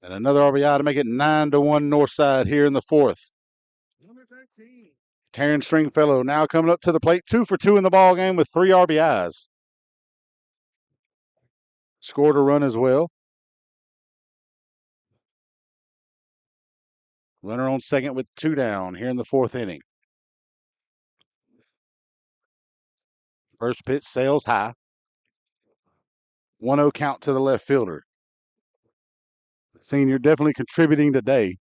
And another RBI to make it 9-1 Northside here in the fourth. Taryn Stringfellow now coming up to the plate, 2 for 2 in the ball game with 3 RBIs. Scored a run as well. Runner on second with 2 down here in the 4th inning. First pitch sails high. 1-0 count to the left fielder. The senior definitely contributing today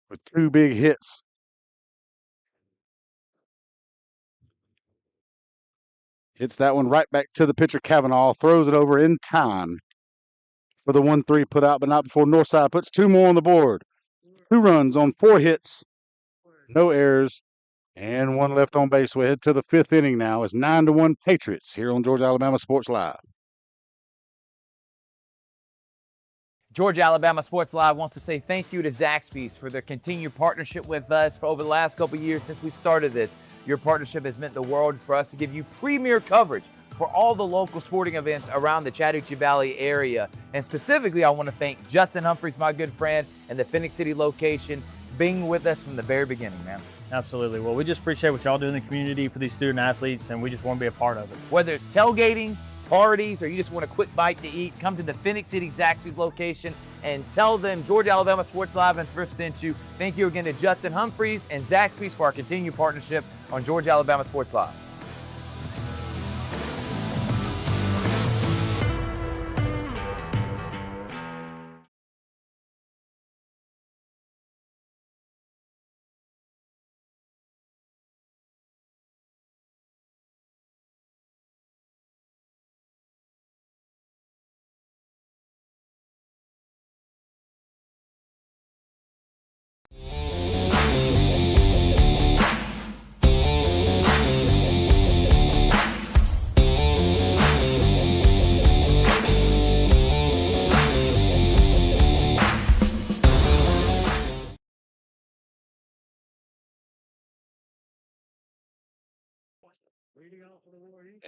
with 2 big hits. Hits that one right back to the pitcher Kavanaugh. Throws it over in time for the 1-3 put out, but not before Northside puts 2 more on the board. 2 runs on 4 hits. No errors. And 1 left on base. We head to the 5th inning now. It's 9-1 Patriots here on Georgia Alabama Sports Live. Georgia Alabama Sports Live wants to say thank you to Zaxby's for their continued partnership with us for over the last couple years since we started this. Your partnership has meant the world for us to give you premier coverage for all the local sporting events around the Chattahoochee Valley area. And specifically, I want to thank Judson Humphreys, my good friend, and the Phoenix City location, being with us from the very beginning, man. Absolutely. Well, we just appreciate what y'all do in the community for these student athletes, and we just want to be a part of it. Whether it's tailgating, parties, or you just want a quick bite to eat, come to the Phoenix City Zaxby's location and tell them Georgia Alabama Sports Live and Thrift sent you. Thank you again to Judson Humphreys and Zaxby's for our continued partnership on Georgia Alabama Sports Live.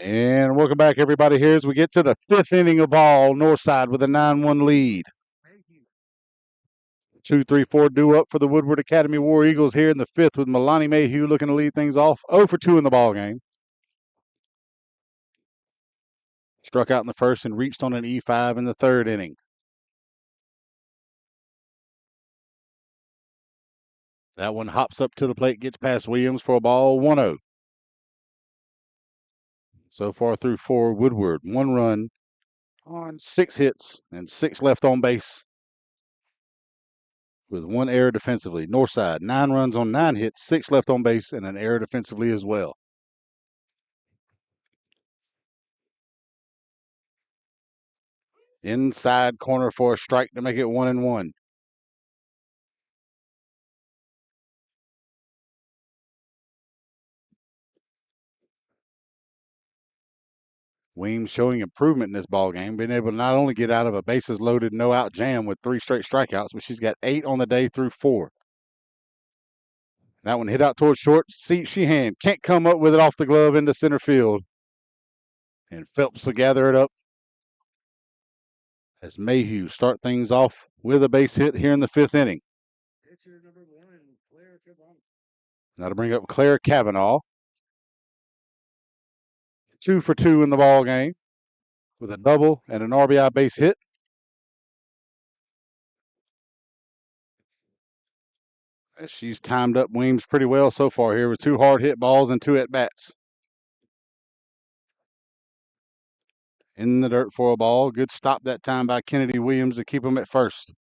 And welcome back, everybody, here as we get to the 5th inning of ball. Northside with a 9-1 lead. 2-3-4 due up for the Woodward Academy War Eagles here in the 5th with Milani Mayhew looking to lead things off. 0 for 2 in the ball game. Struck out in the first and reached on an E5 in the 3rd inning. That one hops up to the plate, gets past Williams for a ball, 1-0. So far through 4, Woodward, 1 run on 6 hits and 6 left on base with 1 error defensively. Northside, 9 runs on 9 hits, 6 left on base, and an error defensively as well. Inside corner for a strike to make it 1-1. Weems showing improvement in this ball game, being able to not only get out of a bases loaded, no out jam with 3 straight strikeouts, but she's got 8 on the day through 4. That one hit out towards short. Sheehan can't come up with it off the glove into center field. And Phelps will gather it up as Mayhew start things off with a base hit here in the 5th inning. Now to bring up Claire Kavanaugh. 2 for 2 in the ball game with a double and an RBI base hit. She's timed up Weems pretty well so far here with 2 hard hit balls and 2 at-bats. In the dirt for a ball. Good stop that time by Kennedy Williams to keep him at first.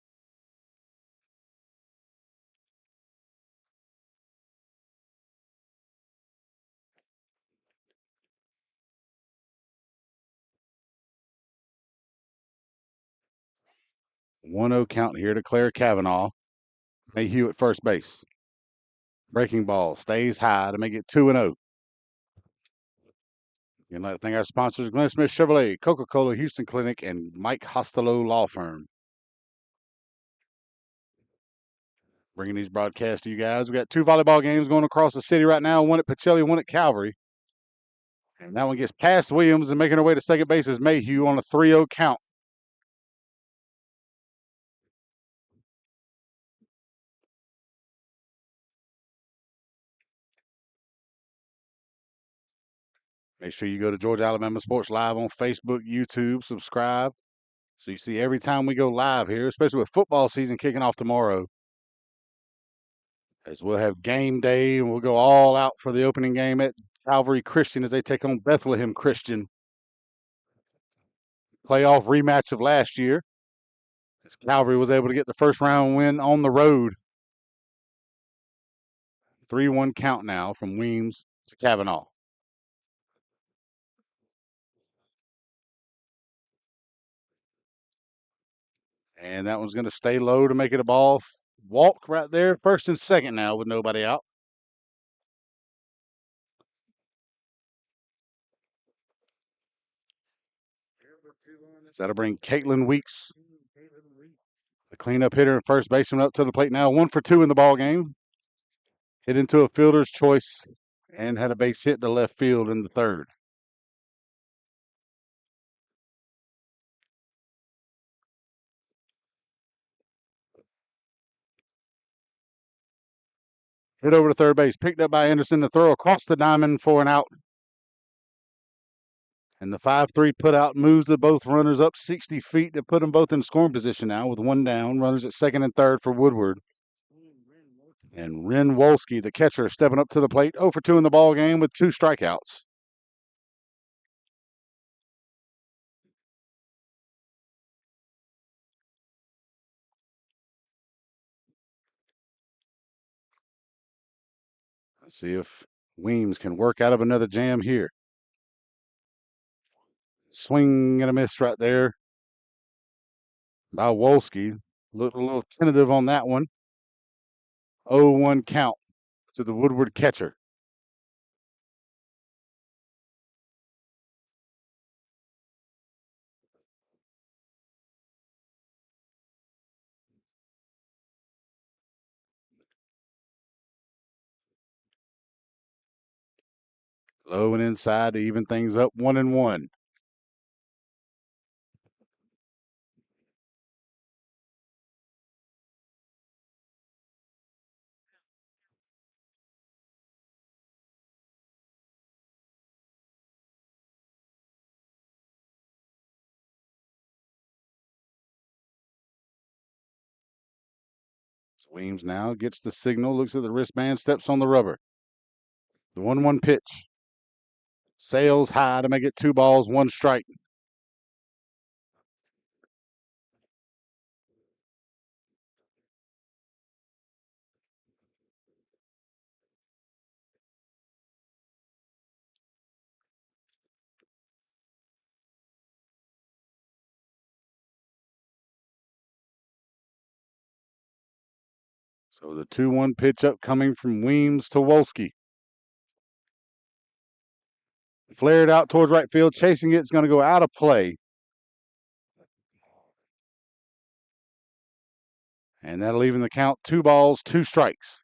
One 1-0 count here to Claire Kavanaugh. Mayhew at first base. Breaking ball stays high to make it 2-0. You'd like to thank our sponsors, Glenn Smith Chevrolet, Coca-Cola Houston Clinic, and Mike Hostelow Law Firm. Bringing these broadcasts to you guys. We got 2 volleyball games going across the city right now. 1 at Pacelli, 1 at Calvary. And that one gets past Williams and making her way to second base is Mayhew on a 3-0 count. Make sure you go to Georgia Alabama Sports Live on Facebook, YouTube, subscribe. So you see every time we go live here, especially with football season kicking off tomorrow. as we'll have game day and we'll go all out for the opening game at Calvary Christian as they take on Bethlehem Christian. Playoff rematch of last year, as Calvary was able to get the first round win on the road. 3-1 count now from Weems to Kavanaugh. And that one's going to stay low to make it a ball walk right there. First and second now with nobody out. So that'll bring Caitlin Weeks, the cleanup hitter and first baseman, up to the plate now. 1 for 2 in the ball game. Hit into a fielder's choice and had a base hit to left field in the third. Hit over to third base, picked up by Anderson. The throw across the diamond for an out. And the 5-3 put out moves the both runners up 60 feet to put them both in scoring position now with one down. Runners at second and third for Woodward. And Ren Wolski, the catcher, stepping up to the plate. 0 for 2 in the ball game with 2 strikeouts. Let's see if Weems can work out of another jam here. Swing and a miss right there by Wolski. Looked a little tentative on that one. 0-1 count to the Woodward catcher. Low and inside to even things up 1-1. Weems now gets the signal, looks at the wristband, steps on the rubber. The 1-1 pitch. Sails high to make it 2 balls, 1 strike. So the 2-1 pitch up coming from Weems to Wolski. Flared out towards right field, chasing it's going to go out of play. And that'll even the count 2 balls, 2 strikes.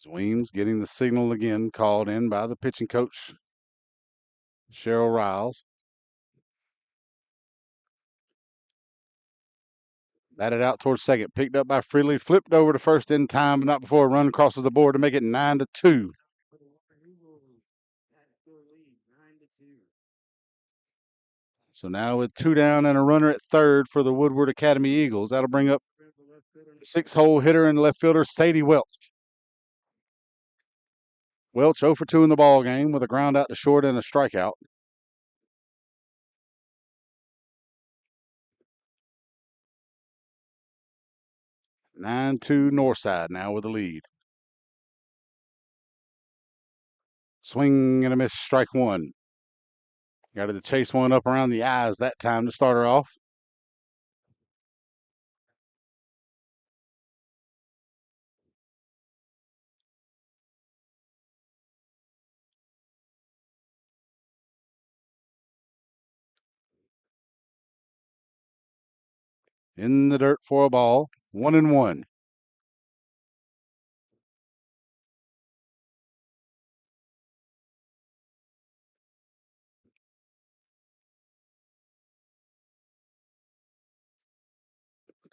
Weems getting the signal again, called in by the pitching coach, Cheryl Riles. Batted out towards second, picked up by Freely, flipped over to first in time, but not before a run crosses the board to make it 9-2. So now with 2 down and a runner at third for the Woodward Academy Eagles, that'll bring up 6-hole hitter and left fielder Sadie Welch. Welch 0 for 2 in the ball game with a ground out to short and a strikeout. Nine 2 Northside now with the lead. Swing and a miss, strike 1. Got to chase one up around the eyes that time to start her off. In the dirt for a ball, 1-1.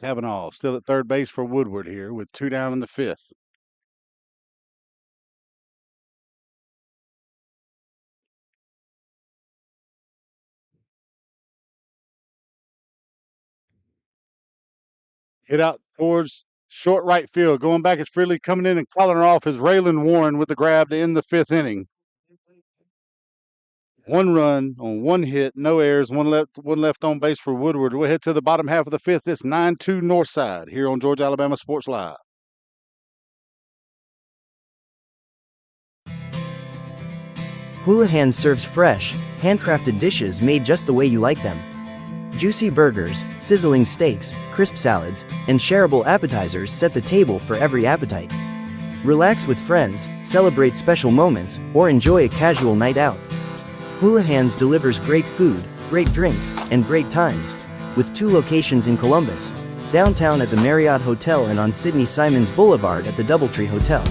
Kavanaugh still at third base for Woodward here with 2 down in the 5th. Hit out towards short right field. Going back is Freely. Coming in and calling her off is Raylan Warren with the grab to end the 5th inning. 1 run on 1 hit, no errors, one left on base for Woodward. We'll head to the bottom half of the 5th. It's 9-2 Northside here on Georgia Alabama Sports Live. Houlihan serves fresh, handcrafted dishes made just the way you like them. Juicy burgers, sizzling steaks, crisp salads, and shareable appetizers set the table for every appetite. Relax with friends, celebrate special moments, or enjoy a casual night out. Houlihan's delivers great food, great drinks, and great times, with 2 locations in Columbus, downtown at the Marriott Hotel and on Sidney Simons Boulevard at the Doubletree Hotel.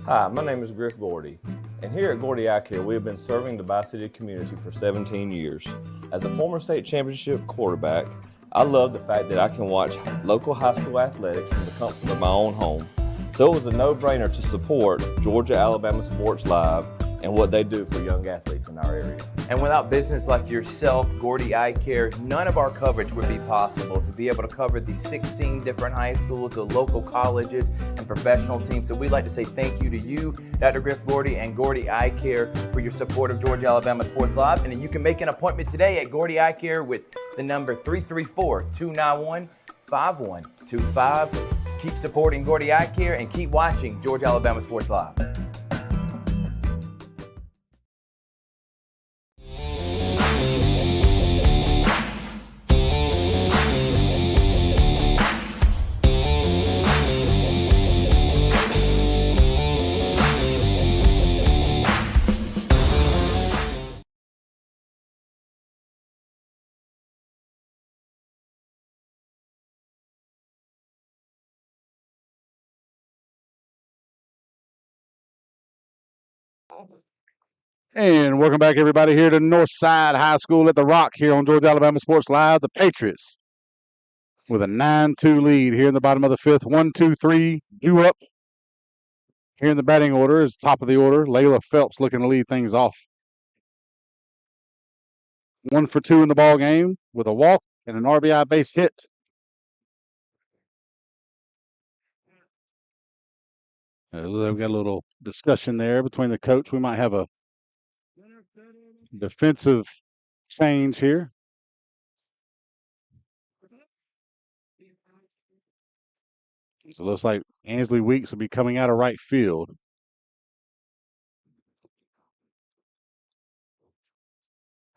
Hi, my name is Griff Gordy, and here at Gordy Eye Care, we have been serving the Bi-City community for 17 years. As a former state championship quarterback, I love the fact that I can watch local high school athletics from the comfort of my own home. So it was a no-brainer to support Georgia Alabama Sports Live and what they do for young athletes in our area. And without business like yourself, Gordy Eye Care, none of our coverage would be possible to be able to cover the 16 different high schools, the local colleges, and professional teams. So we'd like to say thank you to you, Dr. Griff Gordy and Gordy Eye Care, for your support of Georgia Alabama Sports Live. And then you can make an appointment today at Gordy Eye Care with the number 334-291-5125. Keep supporting Gordy Eye Care and keep watching Georgia Alabama Sports Live. And welcome back, everybody, here to Northside High School at the Rock here on Georgia Alabama Sports Live. The Patriots with a 9-2 lead here in the bottom of the 5th. 1-2-3, due up here in the batting order is top of the order. Layla Phelps looking to lead things off. 1 for 2 in the ball game with a walk and an RBI base hit. We've got a little discussion there between the coach. We might have a defensive change here. So it looks like Ansley Weeks will be coming out of right field.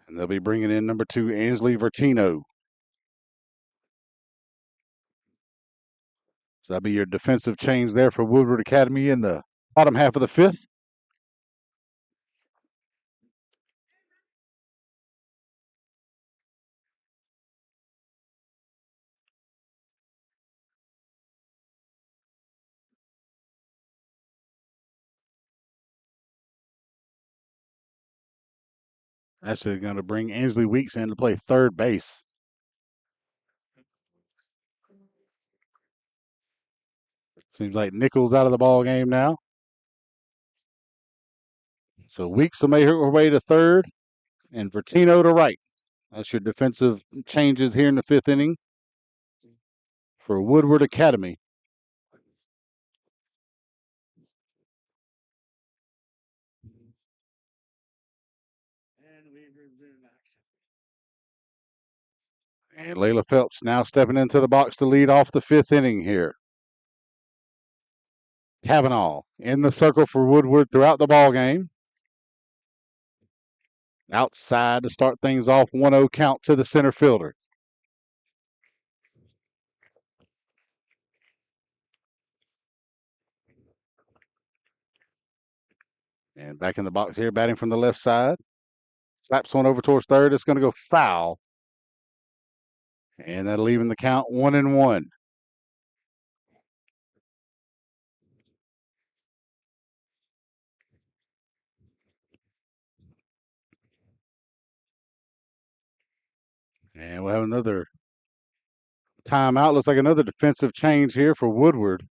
And they'll be bringing in number 2, Ansley Vertino. So that'll be your defensive change there for Woodward Academy in the bottom half of the 5th. Actually going to bring Ansley Weeks in to play third base. Seems like Nichols out of the ball game now. So Weeks will make her way to third and Vertino to right. That's your defensive changes here in the 5th inning for Woodward Academy. And Layla Phelps now stepping into the box to lead off the 5th inning here. Kavanaugh in the circle for Woodward throughout the ball game. Outside to start things off, 1-0 count to the center fielder. And back in the box here, batting from the left side. Slaps one over towards third. It's going to go foul. And that'll even the count 1-1. And we'll have another timeout. Looks like another defensive change here for Woodward.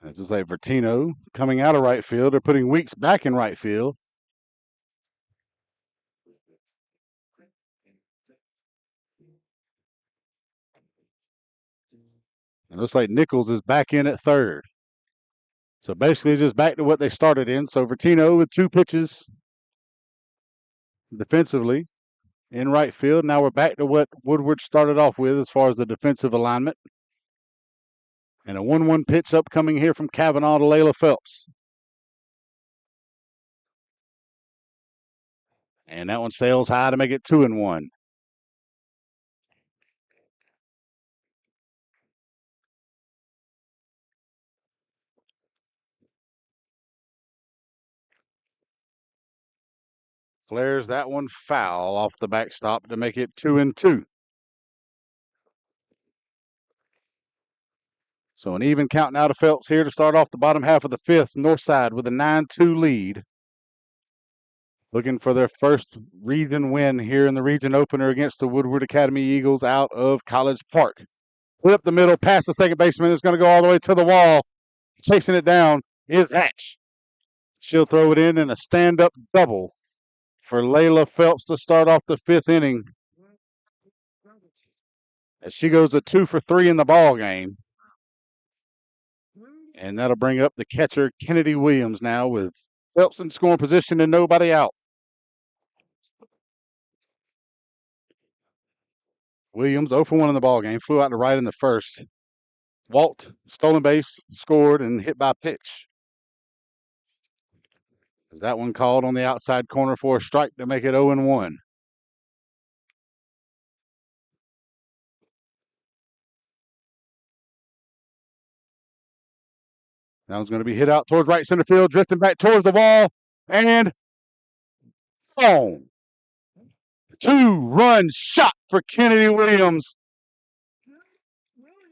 This is a Vertino coming out of right field. They're putting Weeks back in right field. It looks like Nichols is back in at third. So basically just back to what they started in. So Vertino with 2 pitches defensively in right field. Now we're back to what Woodward started off with as far as the defensive alignment. And a 1-1 pitch upcoming here from Kavanaugh to Layla Phelps. And that one sails high to make it 2-1. Flares that one foul off the backstop to make it 2-2. So an even count now to Phelps here to start off the bottom half of the 5th. Northside with a 9-2 lead. Looking for their first region win here in the region opener against the Woodward Academy Eagles out of College Park. Put up the middle, past the second baseman. It's going to go all the way to the wall. Chasing it down is Hatch. She'll throw it in a stand-up double for Layla Phelps to start off the 5th inning. As she goes to 2 for 3 in the ball game. And that'll bring up the catcher, Kennedy Williams, now with Phelps in scoring position and nobody out. Williams 0 for 1 in the ball game, flew out to right in the first. Walked, stolen base, scored, and hit by pitch. Is that one called on the outside corner for a strike to make it 0-1? That one's going to be hit out towards right center field, drifting back towards the wall, and boom. 2-run shot for Kennedy Williams.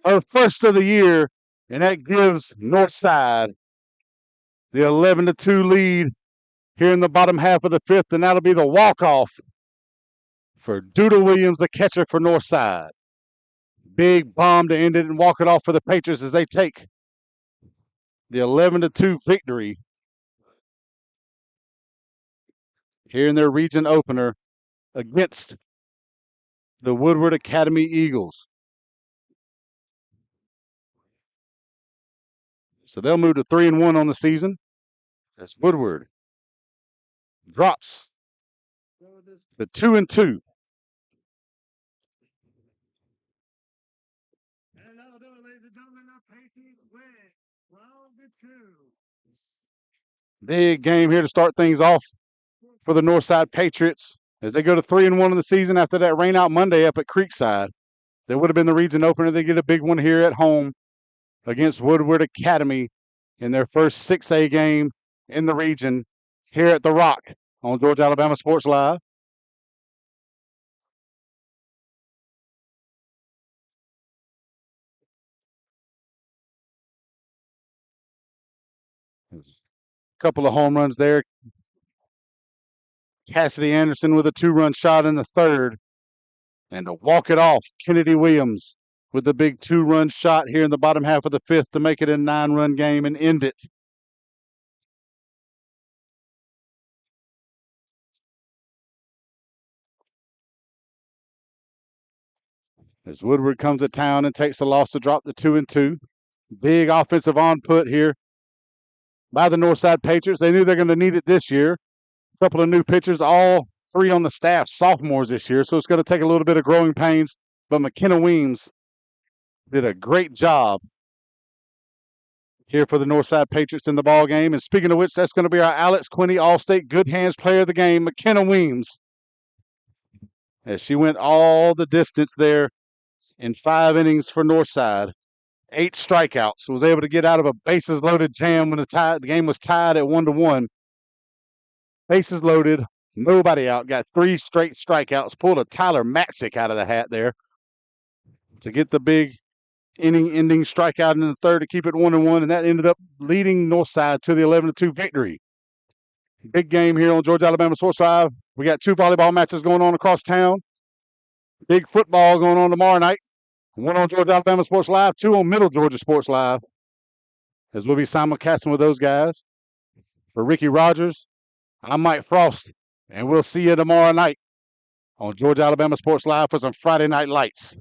Her first of the year, and that gives Northside the 11-2 lead here in the bottom half of the 5th, and that'll be the walk-off for Duda Williams, the catcher for Northside. Big bomb to end it and walk it off for the Patriots as they take the 11-2 victory here in their region opener against the Woodward Academy Eagles. So they'll move to 3-1 on the season as Woodward drops to 2-2. Big game here to start things off for the Northside Patriots as they go to 3-1 in the season after that rain out Monday up at Creekside. They would have been the region opener. They get a big one here at home against Woodward Academy in their first 6A game in the region here at the Rock on Georgia Alabama Sports Live. Couple of home runs there. Cassidy Anderson with a 2-run shot in the 3rd. And to walk it off, Kennedy Williams with the big 2-run shot here in the bottom half of the 5th to make it a 9-run game and end it. As Woodward comes to town and takes the loss to drop to 2-2. Big offensive on-put here by the Northside Patriots. They knew they're going to need it this year. A couple of new pitchers, all 3 on the staff, sophomores this year, so it's going to take a little bit of growing pains. But McKenna Weems did a great job here for the Northside Patriots in the ball game. And speaking of which, that's going to be our Alex Quinney All-State Good Hands Player of the Game, McKenna Weems, as she went all the distance there in 5 innings for Northside. 8 strikeouts. Was able to get out of a bases-loaded jam when the game was tied at 1-1. Bases loaded, nobody out. Got 3 straight strikeouts. Pulled a Tyler Matzik out of the hat there to get the big inning-ending strikeout in the 3rd to keep it 1-1, and that ended up leading Northside to the 11-2 victory. Big game here on Georgia Alabama Sports Live. We got 2 volleyball matches going on across town. Big football going on tomorrow night. 1 on Georgia Alabama Sports Live, 2 on Middle Georgia Sports Live. as we'll be simulcasting with those guys. For Ricky Rogers, I'm Mike Frost, and we'll see you tomorrow night on Georgia Alabama Sports Live for some Friday Night Lights.